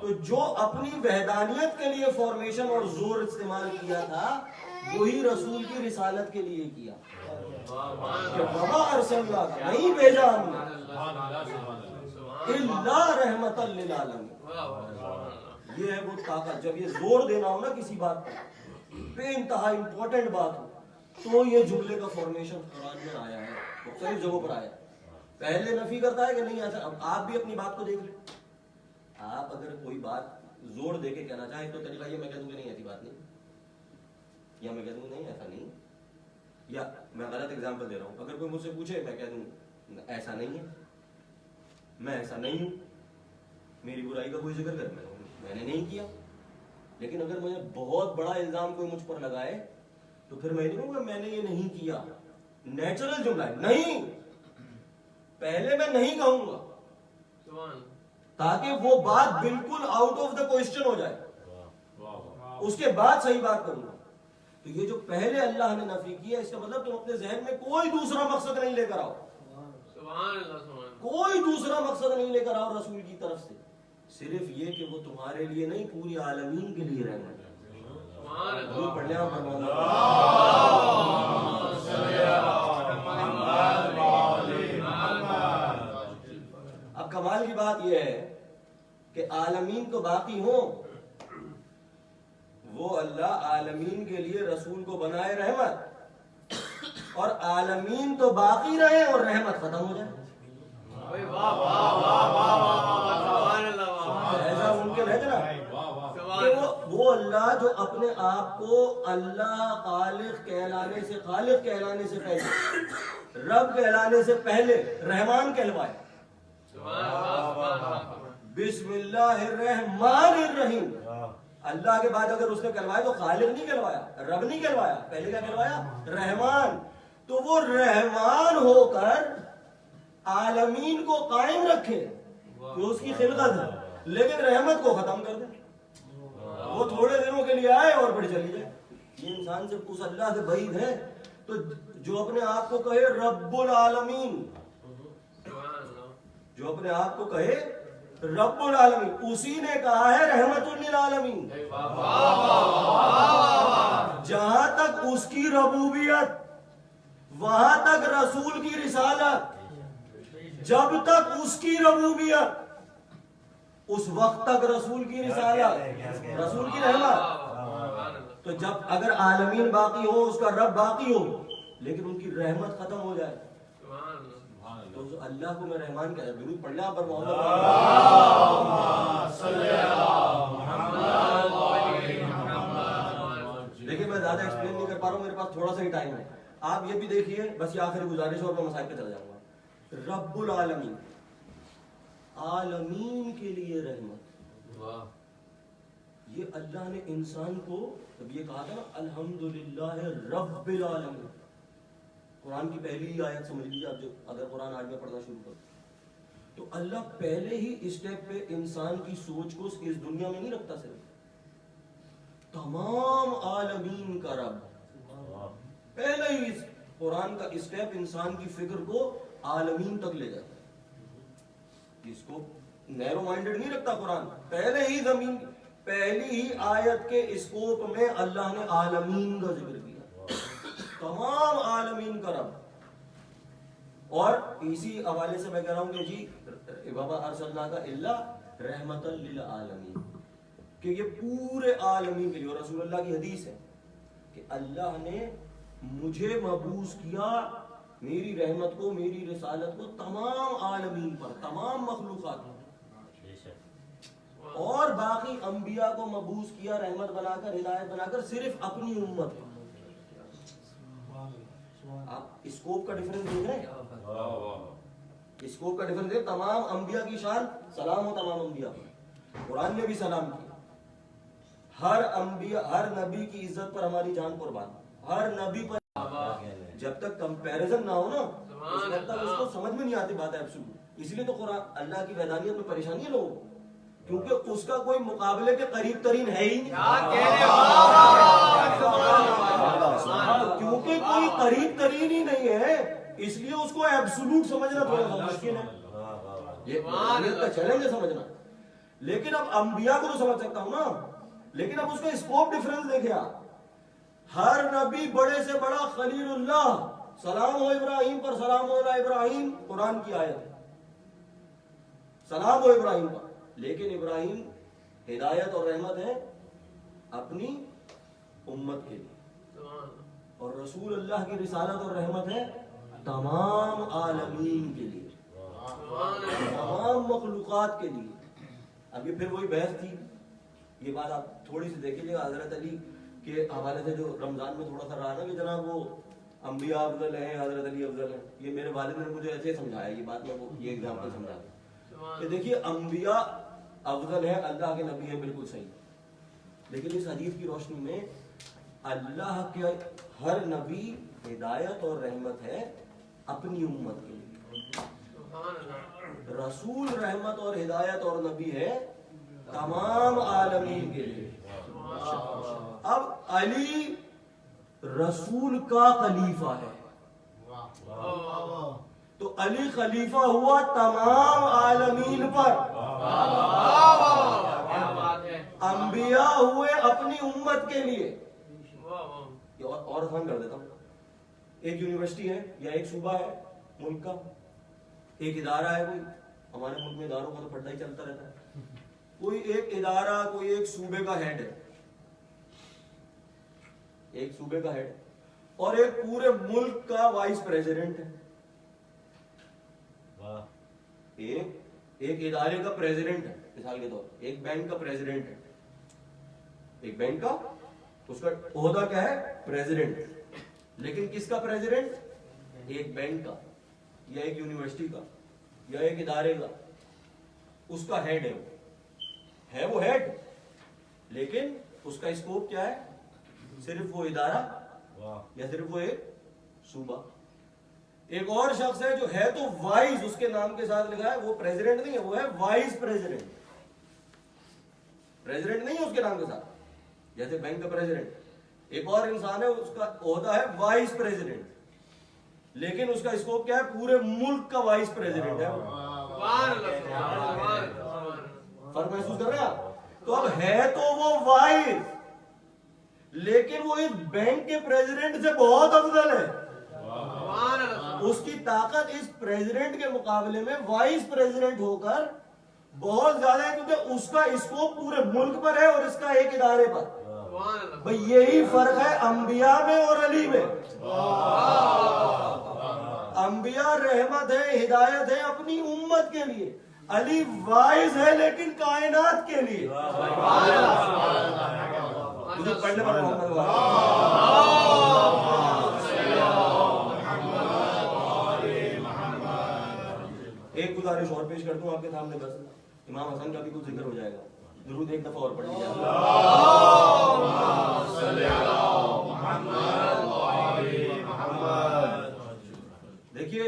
تو جو اپنی وحدانیت کے لیے فارمیشن اور زور استعمال کیا تھا وہی رسول کی رسالت کے لیے کیا کہ وما ارسلناک نہیں بھیجا ہم نے الا رحمتا للعالمین. یہ ہے وہ طاقت. جب یہ زور دینا ہو نا کسی بات پر، بے انتہا امپورٹنٹ بات ہو، تو یہ جملے کا فارمیشن قرآن میں آیا ہے، مختلف جگہوں پر آیا ہے. پہلے نفی کرتا ہے کہ نہیں ایسا. اب آپ بھی اپنی بات کو دیکھ لیں. آپ اگر کوئی بات زور دے کے کہنا چاہیں تو طریقہ یہ میں کہہ دوں کہ نہیں ایسی بات نہیں، یا میں کہہ دوں نہیں ایسا نہیں، یا میں غلط اگزامپل دے رہا ہوں. اگر کوئی مجھ سے پوچھے میں کہہ دوں ایسا نہیں ہے، میں ایسا نہیں ہوں، میری برائی کا کوئی ذکر کر میں نے نہیں کیا. لیکن اگر مجھے بہت بڑا الزام کوئی مجھ پر لگائے تو پھر میں نہیں کہوں گا میں نے یہ نہیں کیا. نیچرل جملہ ہے نہیں، پہلے میں نہیں کہوں گا تاکہ وہ بات بالکل آؤٹ آف دا کوسچن ہو جائے، اس کے بعد صحیح بات کروں گا. تو یہ جو پہلے اللہ نے نفی کیا اس کا مطلب تم اپنے ذہن میں کوئی دوسرا مقصد نہیں لے کر آؤ، کوئی دوسرا مقصد نہیں لے کر آؤ رسول کی طرف سے، صرف یہ کہ وہ تمہارے لیے نہیں پوری عالمین کے لیے رہنا ہے. پڑھ لیں اب کمال کی بات یہ ہے کہ عالمین تو باقی ہوں، وہ اللہ عالمین کے لیے رسول کو بنائے رحمت، اور عالمین تو باقی رہے اور رحمت ختم ہو جائے. ایسا ممکن ہے جناب؟ وہ اللہ جو اپنے آپ کو اللہ خالق کہلانے سے پہلے، رب کہلانے سے پہلے رحمان کہلوائے. بسم اللہ الرحمن الرحیم. اللہ کے بعد اگر اس نے کہلوایا تو خالق نہیں کہلوایا، رب نہیں کہلوایا، پہلے کیا کہلوایا؟ رحمان. تو وہ رحمان ہو کر عالمین کو قائم رکھے جو اس کی خلقت ہے، لیکن رحمت کو ختم کر دے. وہ تھوڑے دنوں کے لیے آئے اور پھر چلی جائے. یہ انسان سے اس اللہ سے بعید ہے. تو جو اپنے آپ کو کہے رب العالمین، جو اپنے آپ کو کہے رب العالمین، اسی نے کہا ہے رحمت للعالمین. جہاں تک اس کی ربوبیت وہاں تک رسول کی رسالت، جب تک اس کی ربوبیت اس وقت تک رسول کی رسالت، رسول کی رحمت. تو جب اگر عالمین باقی ہو، اس کا رب باقی ہو، لیکن ان کی رحمت ختم ہو جائے تو اللہ کو میں رحمان کہتا ہوں. درود پڑھ لیں آپ پر محمد. لیکن میں زیادہ ایکسپلین نہیں کر پا رہا ہوں، میرے پاس تھوڑا سا ہی ٹائم ہے. آپ یہ بھی دیکھیے، بس یہ آخری گزارش اور میں مسائل پہ چلا جاؤں گا. رب العالمین، عالمین کے لیے رحمت. یہ اللہ نے انسان کو جب یہ کہا تھا نا الحمدللہ رب العالمین، قرآن کی پہلی ہی آیت سمجھ لیجیے آپ، جو اگر قرآن آج میں پڑھنا شروع کروں تو اللہ پہلے ہی اسٹیپ پہ انسان کی سوچ کو اس دنیا میں نہیں رکھتا، صرف تمام عالمین کا رب. پہلے ہی قرآن کا اسٹیپ انسان کی فکر کو عالمین تک لے جاتا ہے. اس کو نیرو مائنڈڈ نہیں رکھتا قرآن. پہلی ہی آیت کے اسکوپ میں اللہ نے عالمین کا ذکر کیا, تمام عالمین کا رب. اور اسی حوالے سے میں کہہ رہا ہوں کہ جی بابا ارسلناک الا رحمت للعالمین, کہ یہ پورے عالمین کے لیے. اور رسول اللہ کی حدیث ہے کہ اللہ نے مجھے مبعوث کیا, میری رحمت کو, میری رسالت کو تمام عالمین پر, تمام مخلوقات پر, اور باقی انبیاء کو مبعوث کیا رحمت بنا کر, ہدایت بنا کر, صرف اپنی امت پر. آپ اسکوپ کا ڈفرنس دیکھ رہے ہیں, اسکوپ کا ڈفرنس دیکھ. تمام انبیاء کی شان سلام ہو تمام انبیاء پر, قرآن نے بھی سلام کیا. ہر انبیاء, ہر نبی کی عزت پر ہماری جان قربان, ہر نبی پر. جب تک کمپیریزن نہ ہو نا, اس وقت تک اس کو سمجھ میں نہیں آتی بات ہے ایبسولوٹ. اس لیے تو قرآن اللہ کی وحدانیت میں پریشانی ہے لوگوں کو, کیونکہ اس کا کوئی مقابلے کے قریب ترین ہے ہی نہیں. کیونکہ کوئی قریب ترین ہی نہیں ہے, اس لیے اس کو ایبسولوٹ سمجھنا تھوڑا سا مشکل ہے. یہ وحدانیت کا چیلنج ہے سمجھنا. لیکن اب انبیاء کو تو سمجھ سکتا ہوں نا, لیکن اب اس کا اسکوپ ڈفرنس دیکھیں آپ. ہر نبی بڑے سے بڑا خلیل اللہ, سلام ہو ابراہیم پر, سلام ہو ابراہیم, قرآن کی آیت ہے, سلام ہو ابراہیم پر. لیکن ابراہیم ہدایت اور رحمت ہے اپنی امت کے لیے, اور رسول اللہ کی رسالت اور رحمت ہے تمام عالمین کے لیے, تمام مخلوقات کے لیے. اب یہ پھر وہی بحث تھی, یہ بات آپ تھوڑی سی دیکھ لیجیے حضرت علی کے حوالے سے, جو رمضان میں تھوڑا سا رہا نا کہ جناب وہ انبیاء افضل ہیں, حضرت علی افضل ہیں. یہ میرے والد نے مجھے ایسے سمجھایا, یہ بات میں وہ یہ ایگزامپل سمجھا کہ دیکھیے انبیاء افضل ہے, اللہ کے نبی ہیں, بالکل صحیح. لیکن اس حدیث کی روشنی میں اللہ کے ہر نبی ہدایت اور رحمت ہے اپنی امت کے لیے, رسول رحمت اور ہدایت اور نبی ہے تمام عالمین کے لیے. اب علی رسول کا خلیفہ ہے, تو علی خلیفہ ہوا تمام عالمین پر. انبیاء ہوئے اپنی امت کے لیے. اور آسان کر دیتا ہوں, ایک یونیورسٹی ہے یا ایک صوبہ ہے ملک کا, ایک ادارہ ہے کوئی, ہمارے ملک میں اداروں کا تو پڑھنا ہی چلتا رہتا ہے. کوئی ایک ادارہ, کوئی ایک صوبے کا ہیڈ ہے, ایک صوبے کا ہیڈ, اور ایک پورے ملک کا وائس پریزیڈنٹ ہے. ایک ادارے کا پریزیڈنٹ ہے, مثال کے طور پر ایک بینک کا پریزیڈنٹ ہے, ایک بینک کا اس کا عہدہ کیا ہے, پریزیڈنٹ. لیکن کس کا پریزیڈنٹ, ایک بینک کا یا ایک یونیورسٹی کا یا ایک ادارے کا, اس کا ہیڈ ہے وہ ہیڈ. لیکن اس کا اسکوپ کیا ہے, صرف وہ ادارہ یا صرف وہ ایک صوبہ. ایک اور شخص ہے جو ہے تو وائس, اس کے نام کے ساتھ لکھا ہے, وہ پریزیڈنٹ نہیں ہے, وہ ہے وائس پریزیڈنٹ. پریزیڈنٹ نہیں ہے اس کے نام کے ساتھ, جیسے بینک کا پریزیڈنٹ. ایک اور انسان ہے, اس کا عہدہ ہے وائس پریزیڈنٹ, لیکن اس کا اسکوپ کیا ہے, پورے ملک کا وائس پریزیڈنٹ ہے. فرق محسوس کر رہے ہیں آپ؟ تو اب ہے تو وہ وائس, لیکن وہ اس بینک کے پریزیڈنٹ سے بہت افضل ہے. اس کی طاقت اس پریزیڈنٹ کے مقابلے میں وائس پریزیڈنٹ ہو کر بہت زیادہ ہے, کیونکہ اس کا اسکوپ پورے ملک پر ہے اور اس کا ایک ادارے پر. بھئی یہی فرق ہے انبیاء میں اور علی میں. انبیاء رحمت ہے, ہدایت ہے اپنی امت کے لیے, علی وائز ہے لیکن کائنات کے لیے. پڑھنے پر محمد ایک گزارش اور پیش کرتا ہوں آپ کے سامنے, بس امام حسن کا بھی کچھ ذکر ہو جائے گا. درود ایک دفعہ اور پڑھ لیجیے. دیکھیے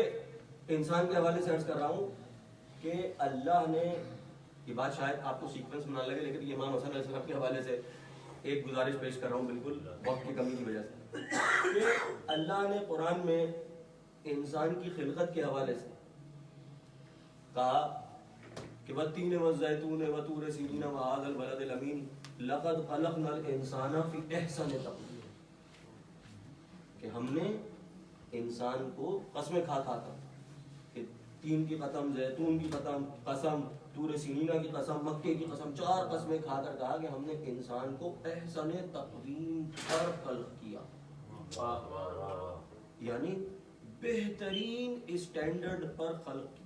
انسان کے حوالے سے عرض کر رہا ہوں کہ اللہ نے, یہ بات شاید آپ کو سیکوینس بنا لگے, لیکن یہ امام حسن علیہ السلام کے حوالے سے ایک گزارش پیش کر رہا ہوں بالکل وقت کی کمی کی وجہ سے, کہ اللہ نے قرآن میں انسان کی خلقت کے حوالے سے کہا کہ والتین والزیتون وطور سینین وہذا البلد الامین لقد خلقنا الانسان فی احسن تقویم، کہ ہم نے انسان کو قسمیں کھا کر کہ تین کی قسم، زیتون کی قسم، طور سینینا کی قسم، مکے کی قسم، 4 قسمیں کھا کر کہا کہ ہم نے انسان کو احسن تقویم پر خلق کیا، یعنی بہترین اسٹینڈرڈ پر خلق کیا۔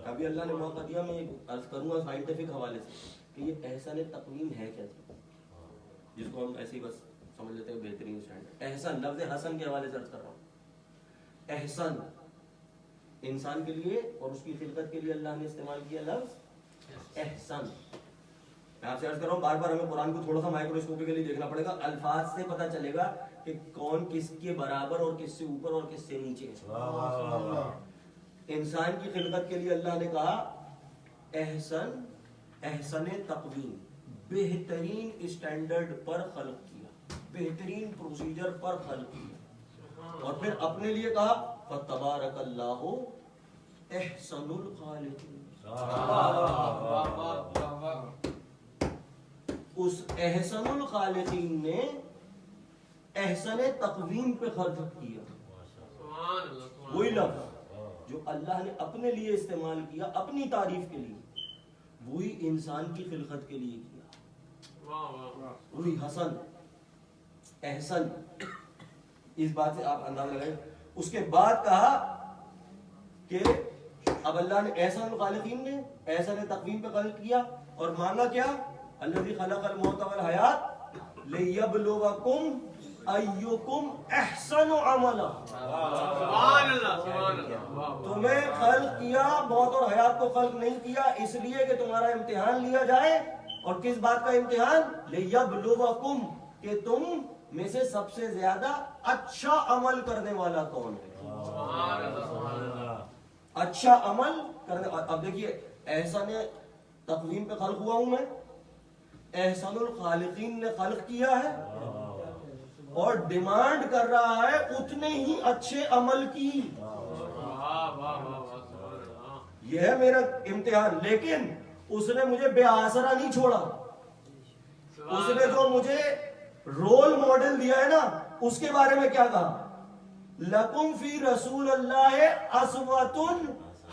کبھی اللہ نے موقع دیا، میں عرض کروں گا سائنٹیفک حوالے سے کہ یہ احسن تقویم ہے کیا، جس کو ہم ایسے ہی بس سمجھ لیتے ہیں بہترین اسٹینڈرڈ۔ احسن لفظ حسن کے حوالے سے عرض کر رہا ہوں، احسن انسان کے لیے اور اس کی خلقت کے لیے اللہ نے استعمال کیا لفظ احسن۔ میں آپ سے عرض کر رہا ہوں، بار بار ہمیں قرآن کو تھوڑا سا مائکروسکوپیکلی دیکھنا پڑے گا، الفاظ سے پتہ چلے گا کہ کون کس کے برابر اور کس سے اوپر اور کس سے نیچے ہے۔ انسان کی خلقت کے لیے اللہ نے کہا احسن تقویم، بہترین اسٹینڈرڈ پر خلق کیا، بہترین پروسیجر پر خلق کیا، اور پھر اپنے لیے کہا فتبارک اللہ احسن الخالقین۔ اس احسن الخالقین نے احسن تقویم پہ خلق کیا، وہی لفظ جو اللہ نے اپنے لیے استعمال کیا اپنی تعریف کے لیے، وہی انسان کی خلقت کے لیے کیا، وہی حسن احسن۔ اس بات سے آپ اندازہ لگائیں۔ اس کے بعد کہا کہ اب اللہ نے احسن الخالقین نے احسن تقویم پہ خلق کیا، اور مانگا کیا، الذی خلق الموت والحیات لیبلوکم ایکم احسن عملا۔ تمہیں خلق کیا، موت اور حیات کو خلق نہیں کیا اس لیے کہ تمہارا امتحان لیا جائے، اور کس بات کا امتحان؟ لیبلوکم، کہ تم میں سے سب سے زیادہ اچھا عمل کرنے والا کون ہے، اچھا عمل کرنے۔ اب دیکھیے، احسن تقویم پہ خلق ہوا ہوں میں، احسن الخالقین نے خلق کیا ہے، اور ڈیمانڈ کر رہا ہے اتنے ہی اچھے عمل کی۔ یہ ہے میرا امتحان، لیکن اس نے مجھے بے آسرا نہیں چھوڑا، اس نے جو مجھے رول ماڈل دیا ہے نا، اس کے بارے میں کیا کہا، لکم فی رسول اللہ اسوۃ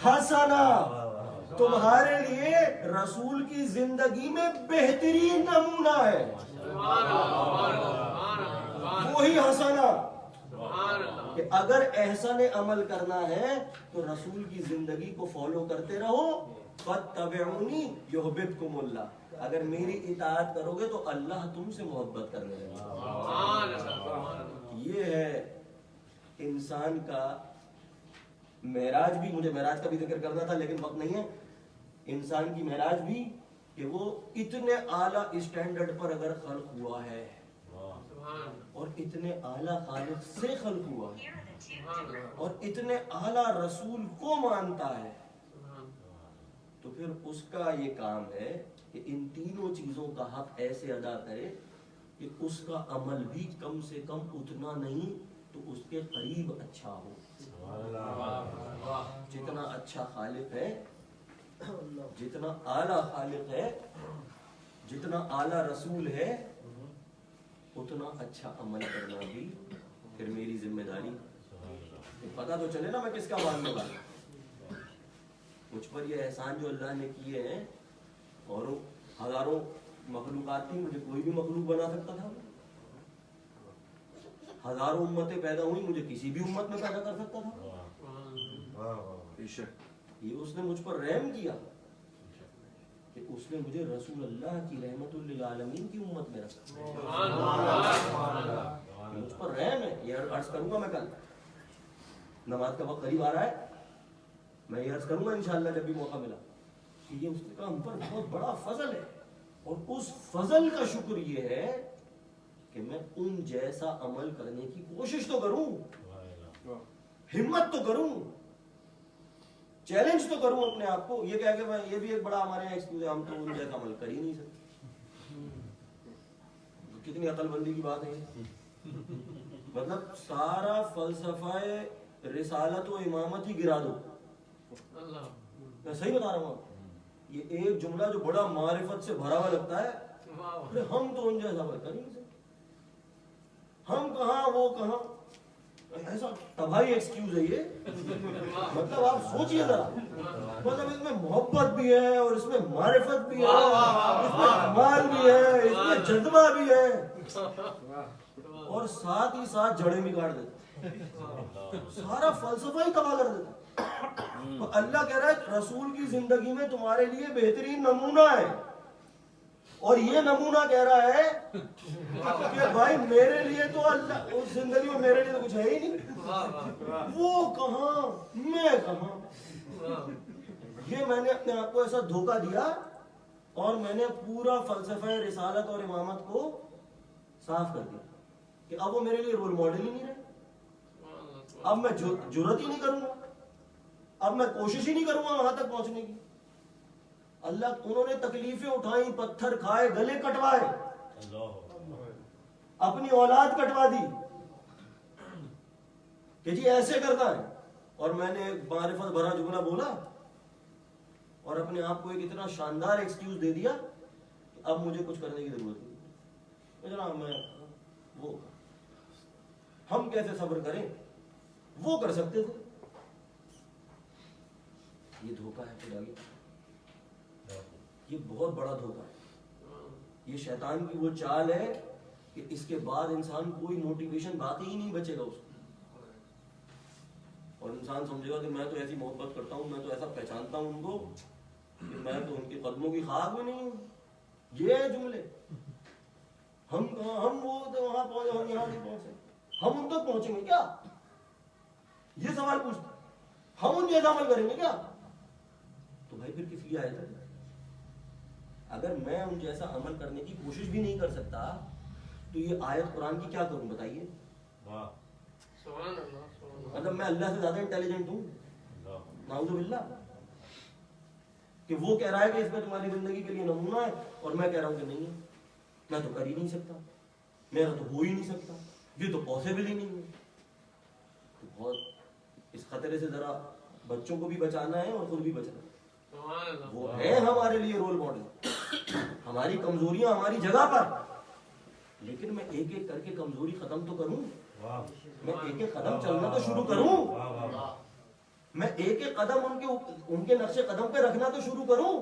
حسنہ، تمہارے لیے رسول کی زندگی میں بہترین نمونہ ہے، وہی حسنہ۔ کہ اگر احسن عمل کرنا ہے تو رسول کی زندگی کو فالو کرتے رہو، فاتبعونی یحببکم اللہ، اگر میری اطاعت کرو گے تو اللہ تم سے محبت کرنے لگے گا۔ یہ ہے انسان کا معراج بھی، مجھے معراج کا بھی ذکر کرنا تھا لیکن وقت نہیں ہے، انسان کی معراج بھی کہ وہ اتنے اعلیٰ اسٹینڈرڈ پر اگر خلق ہوا ہے اور اتنے اعلیٰ خالق سے خلق ہوا ہے اور اتنے اعلیٰ رسول کو مانتا ہے، تو پھر اس کا یہ کام ہے کہ ان تینوں چیزوں کا حق ایسے ادا کرے کہ اس کا عمل بھی کم سے کم اتنا نہیں تو اس کے قریب اچھا ہو۔ جتنا اچھا خالق ہے، جتنا اعلیٰ خالق ہے، جتنا اعلیٰ رسول ہے، اتنا اچھا عمل کرنا بھی پھر میری ذمہ داری۔ پتا تو چلے نا میں کس کا ماننے والا، مجھ پر یہ احسان جو اللہ نے کیے ہیں، اور ہزاروں مخلوقات تھی، مجھے کوئی بھی مخلوق بنا سکتا تھا، ہزاروں امتیں پیدا ہوئی، مجھے کسی بھی امت میں پیدا کر سکتا تھا۔ یہ اس نے مجھ پر رحم کیا کہ اس نے مجھے رسول اللہ کی رحمت للعالمین کی امت میں رکھا، مجھ پر رحم ہے۔ یہ عرض کروں گا میں کل، نماز کا وقت قریب آ رہا ہے، میں یہ عرض کروں گا انشاءاللہ جب بھی موقع ملا کہ یہ اس کا ہم پر بہت بڑا فضل ہے، اور اس فضل کا شکر یہ ہے کہ میں ان جیسا عمل کرنے کی کوشش تو کروں، ہمت تو کروں، چیلنج تو کروں اپنے آپ کو۔ یہ کہہ کہ یہ بھی ایک بڑا ہمارے یہاں ایکسکیوز ہے، ہم تو ان جیسا عمل کر ہی نہیں سکتے۔ کتنی عقل بندی کی بات ہے، مطلب سارا فلسفہ رسالت و امامت ہی گرا دو، میں صحیح بتا رہا ہوں، یہ ایک جملہ جو بڑا معرفت سے بھرا ہوا لگتا ہے، ارے ہم تو ان جیسا عمل کر نہیں سکتے، ہم کہاں وہ کہاں، ایسا تباہی ایکسکیوز ہے یہ. مطلب آپ سوچئے ذرا، مطلب اس میں محبت بھی ہے اور اس میں معرفت بھی ہے، اس میں کمال بھی ہے، اس میں جذبہ بھی ہے، اور ساتھ ہی ساتھ جڑیں بھی کاٹ دیتا، سارا فلسفہ ہی تباہ کر دیتا. تو اللہ کہہ رہا ہے رسول کی زندگی میں تمہارے لیے بہترین نمونہ ہے، اور یہ نمونہ کہہ رہا ہے کہ بھائی میرے لیے تو اللہ اس زندگی میں میرے لیے تو کچھ ہے ہی نہیں، وہ کہاں میں کہاں. یہ میں نے اپنے آپ کو ایسا دھوکہ دیا اور میں نے پورا فلسفہ رسالت اور امامت کو صاف کر دیا کہ اب وہ میرے لیے رول ماڈل ہی نہیں رہے. اب میں جرات ہی نہیں کروں گا، اب میں کوشش ہی نہیں کروں گا وہاں تک پہنچنے کی. اللہ انہوں نے تکلیفیں اٹھائیں، پتھر کھائے، گلے کٹوائے، اپنی اولاد کٹوا دی کہ جی ایسے کرنا ہے، اور میں نے ایک معرفت بھرا جملہ بولا اور اپنے آپ کو ایک اتنا شاندار ایکسکیوز دے دیا کہ اب مجھے کچھ کرنے کی ضرورت نہیں. میں وہ ہم کیسے صبر کریں، وہ کر سکتے تھے. یہ دھوکہ ہے خدا کی، یہ بہت بڑا دھوکہ ہے. یہ شیطان کی وہ چال ہے کہ اس کے بعد انسان کوئی موٹیویشن باقی ہی نہیں بچے گا اس کو، اور انسان سمجھے گا کہ میں تو ایسی محبت کرتا ہوں، میں تو ایسا پہچانتا ہوں ان کو کہ میں تو ان کے قدموں کی خاک بھی نہیں ہوں. یہ جملے ہم وہ وہاں پہنچے، ہم یہاں نہیں پہنچے، ہم ان تک پہنچیں گے کیا؟ یہ سوال پوچھتا، ہم ان جیسا عمل کریں گے کیا؟ تو بھائی پھر کس لیے آئے تھے؟ اگر میں ان جیسا عمل کرنے کی کوشش بھی نہیں کر سکتا تو یہ آیت قرآن کی کیا کروں بتائیے؟ مطلب میں اللہ سے زیادہ انٹیلیجنٹ ہوں؟ نعوذ باللہ. کہ وہ کہہ رہا ہے کہ اس میں تمہاری زندگی کے لیے نمونہ ہے اور میں کہہ رہا ہوں کہ نہیں ہے، میں تو کر ہی نہیں سکتا، میرا تو ہو ہی نہیں سکتا، یہ تو پاسبل ہی نہیں ہے. تو بہت اس خطرے سے ذرا بچوں کو بھی بچانا ہے اور خود بھی بچانا ہے. وہ ہے ہمارے لیے رول ماڈل، ہماری کمزوریاں ہماری جگہ پر، لیکن میں ایک ایک کر کے کمزوری ختم تو کروں، میں ایک ایک قدم چلنا تو شروع کروں، میں ایک ایک قدم ان کے نقش قدم پہ رکھنا تو شروع کروں.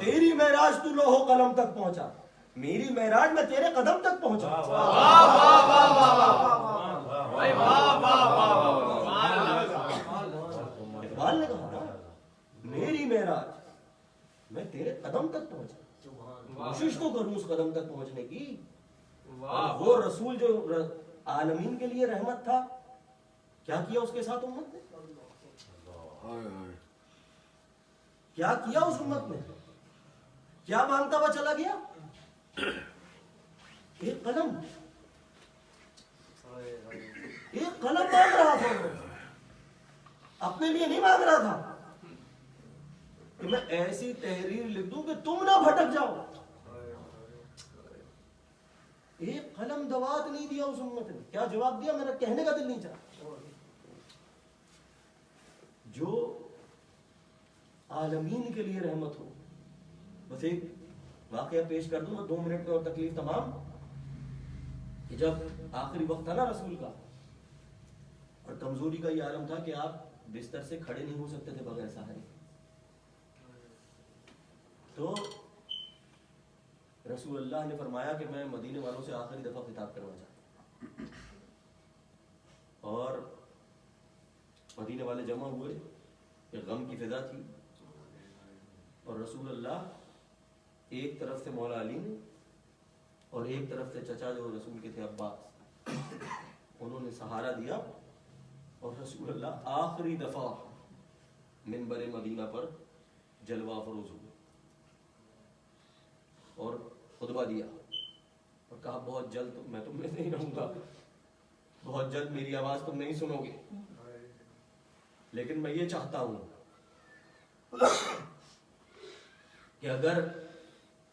تیری معراج تو لوح و قلم تک پہنچا، میری معراج میں تیرے قدم تک پہنچا. اقبال نے کہا تھا میری معراج میں تیرے قدم تک پہنچا، کوشش تو کروں اس قدم تک پہنچنے کی. وہ رسول جو عالمین کے لیے رحمت تھا، کیا کیا اس کے ساتھ امت نے؟ کیا کیا اس امت نے؟ کیا مانگتا ہوا چلا گیا؟ ایک قلم مانگ رہا تھا، اپنے لیے نہیں مانگ رہا تھا کہ میں ایسی تحریر لکھ دوں کہ تم نہ بھٹک جاؤ. ایک قلم دوات نہیں دیا اس امت نے. کیا جواب دیا؟ میرا کہنے کا دل نہیں چاہا. جو عالمین کے لیے رحمت ہو. بس ایک واقعہ پیش کر دوں، 2 منٹ میں اور تکلیف تمام. کہ جب آخری وقت تھا نا رسول کا اور کمزوری کا یہ عالم تھا کہ آپ بستر سے کھڑے نہیں ہو سکتے تھے بغیر سہارے، تو رسول اللہ نے فرمایا کہ میں مدینے والوں سے آخری دفعہ خطاب کرنا چاہتا ہوں. اور مدینے والے جمع ہوئے، ایک غم کی فضا تھی، اور رسول اللہ ایک طرف سے مولا علی نے اور ایک طرف سے چچا جو رسول کے تھے عباس، انہوں نے سہارا دیا، اور رسول اللہ آخری دفعہ منبر مدینہ پر جلوہ افروز ہوئے اور خطبہ دیا اور کہا بہت جلد میں تم میں نہیں رہوں گا، بہت جلد میری آواز تم نہیں سنو گے، لیکن میں یہ چاہتا ہوں کہ اگر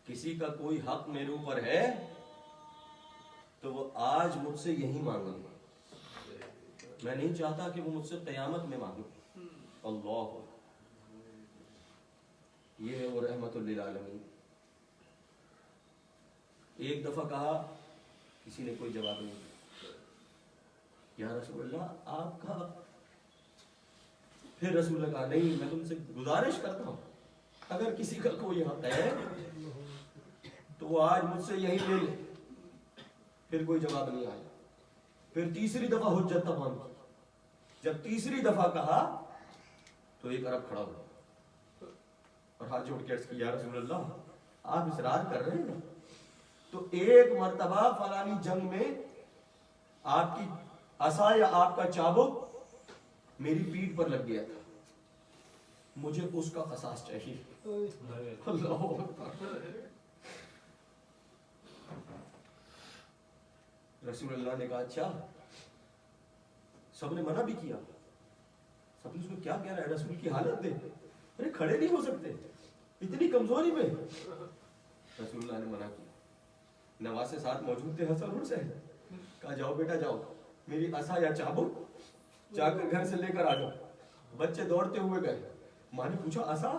کسی کا کوئی حق میرے اوپر ہے تو وہ آج مجھ سے یہی مانگے. میں نہیں چاہتا کہ وہ مجھ سے قیامت میں مانگے. اللہ یہ ہے وہ رحمت للعالمین. ایک دفعہ کہا, کسی نے کوئی جواب نہیں دیا. یا رسول اللہ آپ کا. پھر رسول اللہ کہا نہیں, میں تم سے گزارش کرتا ہوں اگر کسی کا کوئی حق ہے تو وہ آج مجھ سے یہی لے لے. پھر کوئی جواب نہیں آیا. پھر تیسری دفعہ حجت تمام کی. جب تیسری دفعہ کہا تو ایک عرب کھڑا ہوا اور ہاتھ جوڑ کے عرض کی, یا رسول اللہ آپ اصرار کر رہے ہیں نا, تو ایک مرتبہ فلانی جنگ میں آپ کی عصا یا آپ کا چابک میری پیٹھ پر لگ گیا تھا, مجھے اس کا قصاص چاہیے. اللہ اکبر. رسول اللہ نے کہا اچھا. سب نے منع بھی کیا, سب نے اس کو کیا کہہ رہا ہے, رسول کی حالت دے, ارے کھڑے نہیں ہو سکتے اتنی کمزوری میں. رسول اللہ نے منع کیا. نواسے ساتھ موجود تھے حسن اور حسین. کہا جاؤ بیٹا جاؤ, میری عصا یا چابک جا کر گھر سے لے کر آ جاؤ. بچے دوڑتے ہوئے گئے. ماں نے پوچھا عصا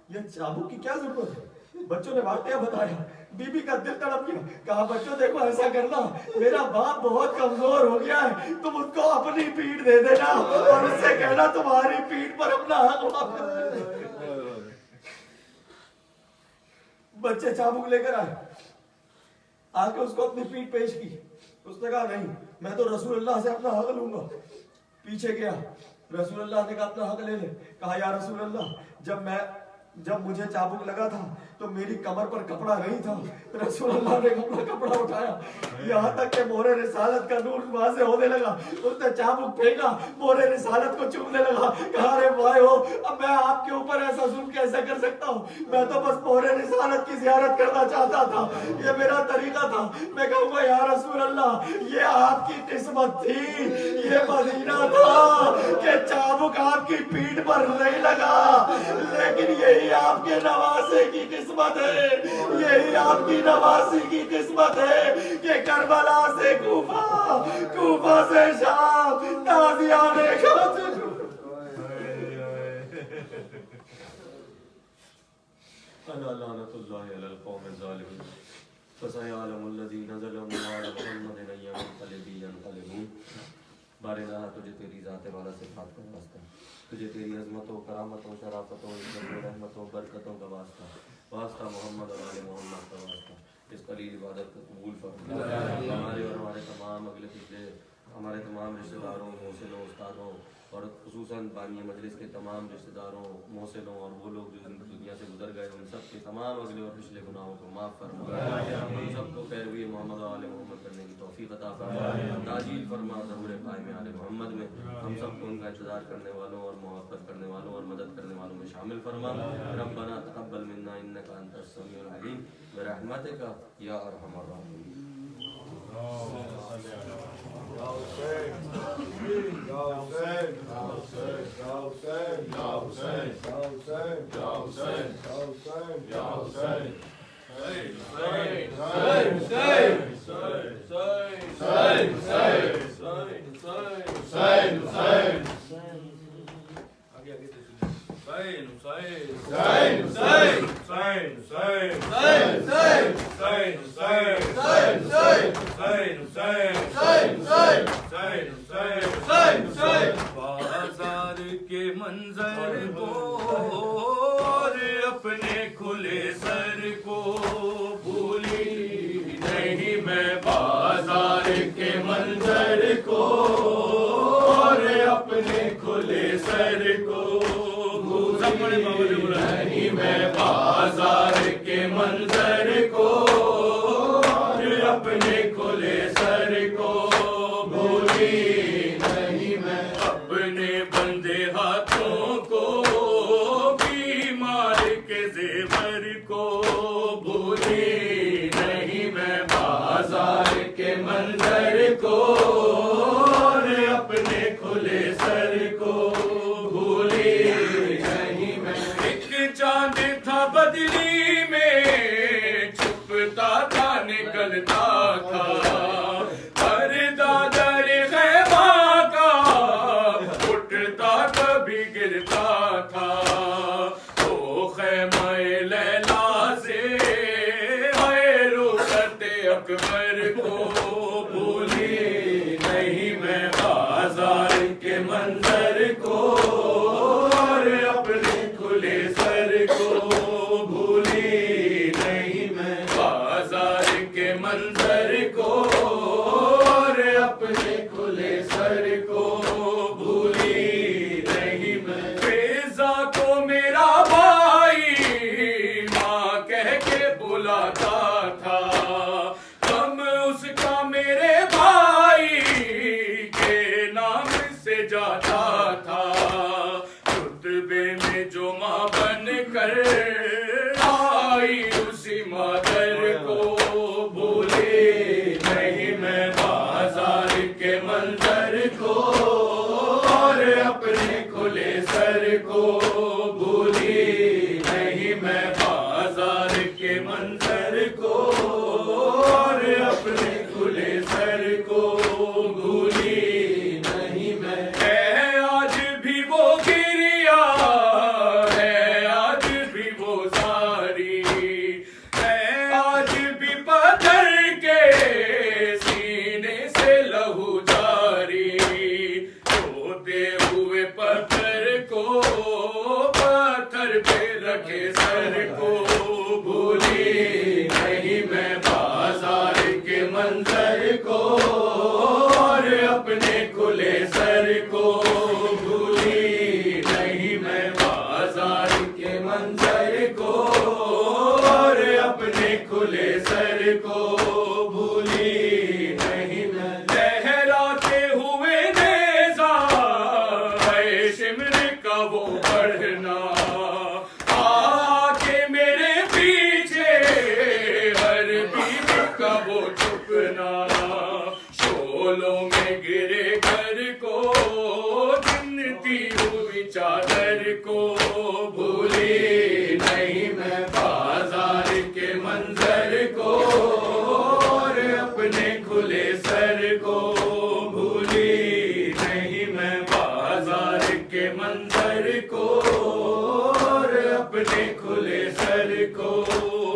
یا چابک کی کیا ضرورت ہے؟ بچوں نے واقعہ بتایا. بی بی کا دل تڑپ گیا. کہا بچوں دیکھو ایسا کرنا, میرا باپ بہت کمزور ہو گیا ہے, تم اس کو اپنی پیٹھ دے دینا اور اس سے کہنا تمہاری پیٹھ پر اپنا حق واپس. بچے چابک لے کر آئے, آ کے اس کو اپنی پیٹھ پیش کی. اس نے کہا نہیں, میں تو رسول اللہ سے اپنا حق لوں گا. پیچھے گیا, رسول اللہ نے کہا اپنا حق لے لے. کہا یا رسول اللہ جب مجھے چابک لگا تھا تو میری کمر پر کپڑا نہیں تھا. رسول اللہ نے اپنا کپڑا اٹھایا, یہاں تک کہ مہر رسالت کا نور واضح ہونے لگا. اس نے چابک پھینکا, مہر رسالت کو چومنے لگا. کہا رے بھائی ہو, اب میں آپ کے اوپر ایسا ظلم کیسے کر سکتا ہوں؟ میں تو بس مہر رسالت کی زیارت کرنا چاہتا تھا, یہ میرا طریقہ تھا. میں کہوں گا یا رسول اللہ یہ آپ کی قسمت تھی, یہ مدینہ تھا کہ چابک آپ کی پیٹھ پر نہیں لگا, لیکن یہی آپ کے نواسے کی قسمت ہے, یہی آپ کی نواسی کی قسمت ہے کہ کربلا سے کوفہ, کوفہ سے شام, تازیانے خاطر. الا لعنت اللہ علی القوم الظالمین فسيعلم الذين ظلموا على محمد ان ينقلبوا ينقلبون. بارگاہ تجھے تیری ذات والا صفات کا واسطہ, تجھے تیری عظمتوں, کرامتوں, شرافتوں, عزتوں, رحمتوں, برکتوں کا واسطہ, واسطہ محمد اور آل محمد کا واسطہ. اس قلیل عبادت کو قبول فرما. ہمارے اور ہمارے تمام اگلے پچھلے ہمارے تمام رشتہ داروں, محسنوں, استادوں اور خصوصاً بانی مجلس کے تمام رشتہ داروں, محسنوں اور وہ لوگ جو دنیا سے گزر گئے, ان سب کے تمام اگلے اور پچھلے گناہوں کو معاف فرما. ہم سب کو پیروی محمد و آل محمد کرنے کی توفیق عطا فرما. تاجیل فرما ظہور قائم آل محمد میں. ہم سب کو ان کا انتظار کرنے والوں اور محبت کرنے والوں اور مدد کرنے والوں میں شامل فرما. ربنا تقبل منا انک انت السمیع العلیم برحمتک یا ارحم الراحمین. بازار کے منظر کو اور اپنے کھلے سر کو بھولی نہیں میں. بازار کے منظر کو اور اپنے کھلے سر کو بھولی نہیں میں. بازار کے منظر کو اور اپنے کھلے سر کو بھولی نہیں میں. اپنے بندے ہاتھوں کو بیمار کے زیور کو بھولی نہیں میں. بازار کے منظر کو اور اپنے کھلے سر کو بھولی نہیں میں. ایک چاند تھا بدلی میں, چھپتا تھا نکلتا تھا, پردہ در خیمہ کا اٹھتا کبھی گرتا تھا. او خیمہ اکبر کو بھولی نہیں میں بازار کے منظر کو اور اپنے کھلے سر کو بھولی نہیں میں بازار کے منظر کو اور اپنے کھلے سر کو بھولی نہیں میں فیضا کو میرا بھائی ماں کہہ کے بلاتا تھا غم اس کا میرے بھائی کے نام سے جاتا تھا رتبے میں جو ماں بن کر آئی اسی مادر کو بھولی نہیں میں بازار کے منظر کو اور اپنے کھلے سر کو بھولی نہیں میں بازار کے منظر کو اور اپنے کھلے سر کو بھولی نہیں میں ہے آج بھی وہ گریا ہے آج بھی وہ زاری ہے آج بھی پتھر کے سینے سے لہو جاری روتے ہوئے پتھر کو پتھر پہ رکھے سر کو بھولی نہیں میں بازار کے منظر کو اور اپنے کھلے سر کو بھولی نہیں میں بازار کے منظر کو اور اپنے کھلے سر کو بھولی نہیں میں لہراتے ہوئے نیزا ہے شمر کا وہ بڑھنا آ کے میرے پیچھے ہر بیوی کا وہ چھپنا شولوں میں گرے گھر کو گنتی ہوئی چادر کو بھولی نہیں میں بازار کے منظر کو اور اپنے کھلے سر کو بھولی نہیں میں بازار کے منظر کو اور اپنے کھلے سر کو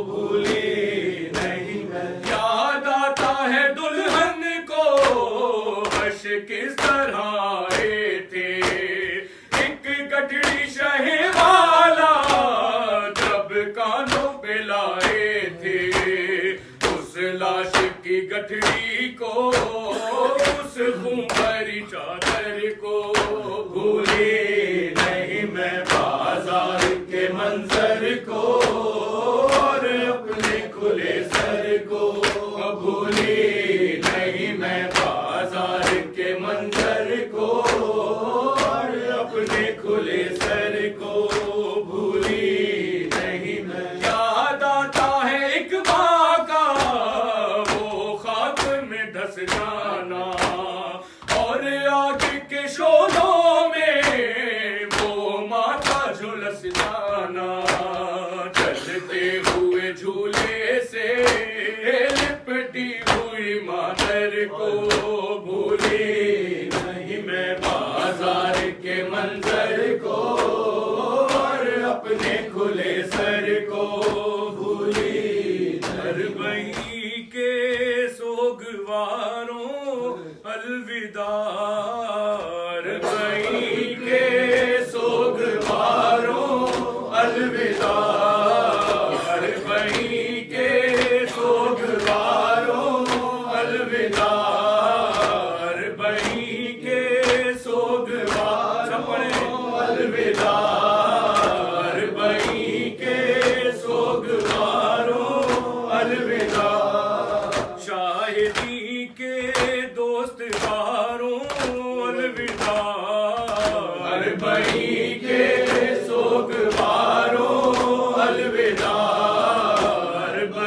بھولی نہیں میں یاد آتا ہے دلہن کو بش کس طرح آئے تھے ایک گٹڑی شہ والا جب کانوں پہ لائے تھے اس لاش کی گٹڑی کو اس خون بھری چادر کو بھولی نہیں میں بازار کے منظر کو اور اپنے کھلے سر کو بھولی نہیں میں بازار کے منظر کو اور اپنے کھلے سر کو بھولی نہیں میں یاد آتا ہے ایک ماں کا وہ خاک میں دھس جانا اور آگ کے شولوں میں وہ ماتھا جھلس جانا چلتے ہوئے جھولے سے لپٹی ہوئی مادر کو بھولی نہیں میں بازار کے منظر کو اور اپنے کھلے سر کو بھولی اربعین کے سوگواروں الوداع اربعین کے سوگواروں الوداع اربعین کے سوگواروں الوداع اربعین کے سوگواروں الوداع اربعین کے سوگواروں الوداع شاہدی کے دوست داروں الوداع اربعین کے سوگواروں الوداع اربعین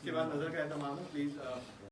اس کے بعد نظر کا اہتمام ہے. پلیز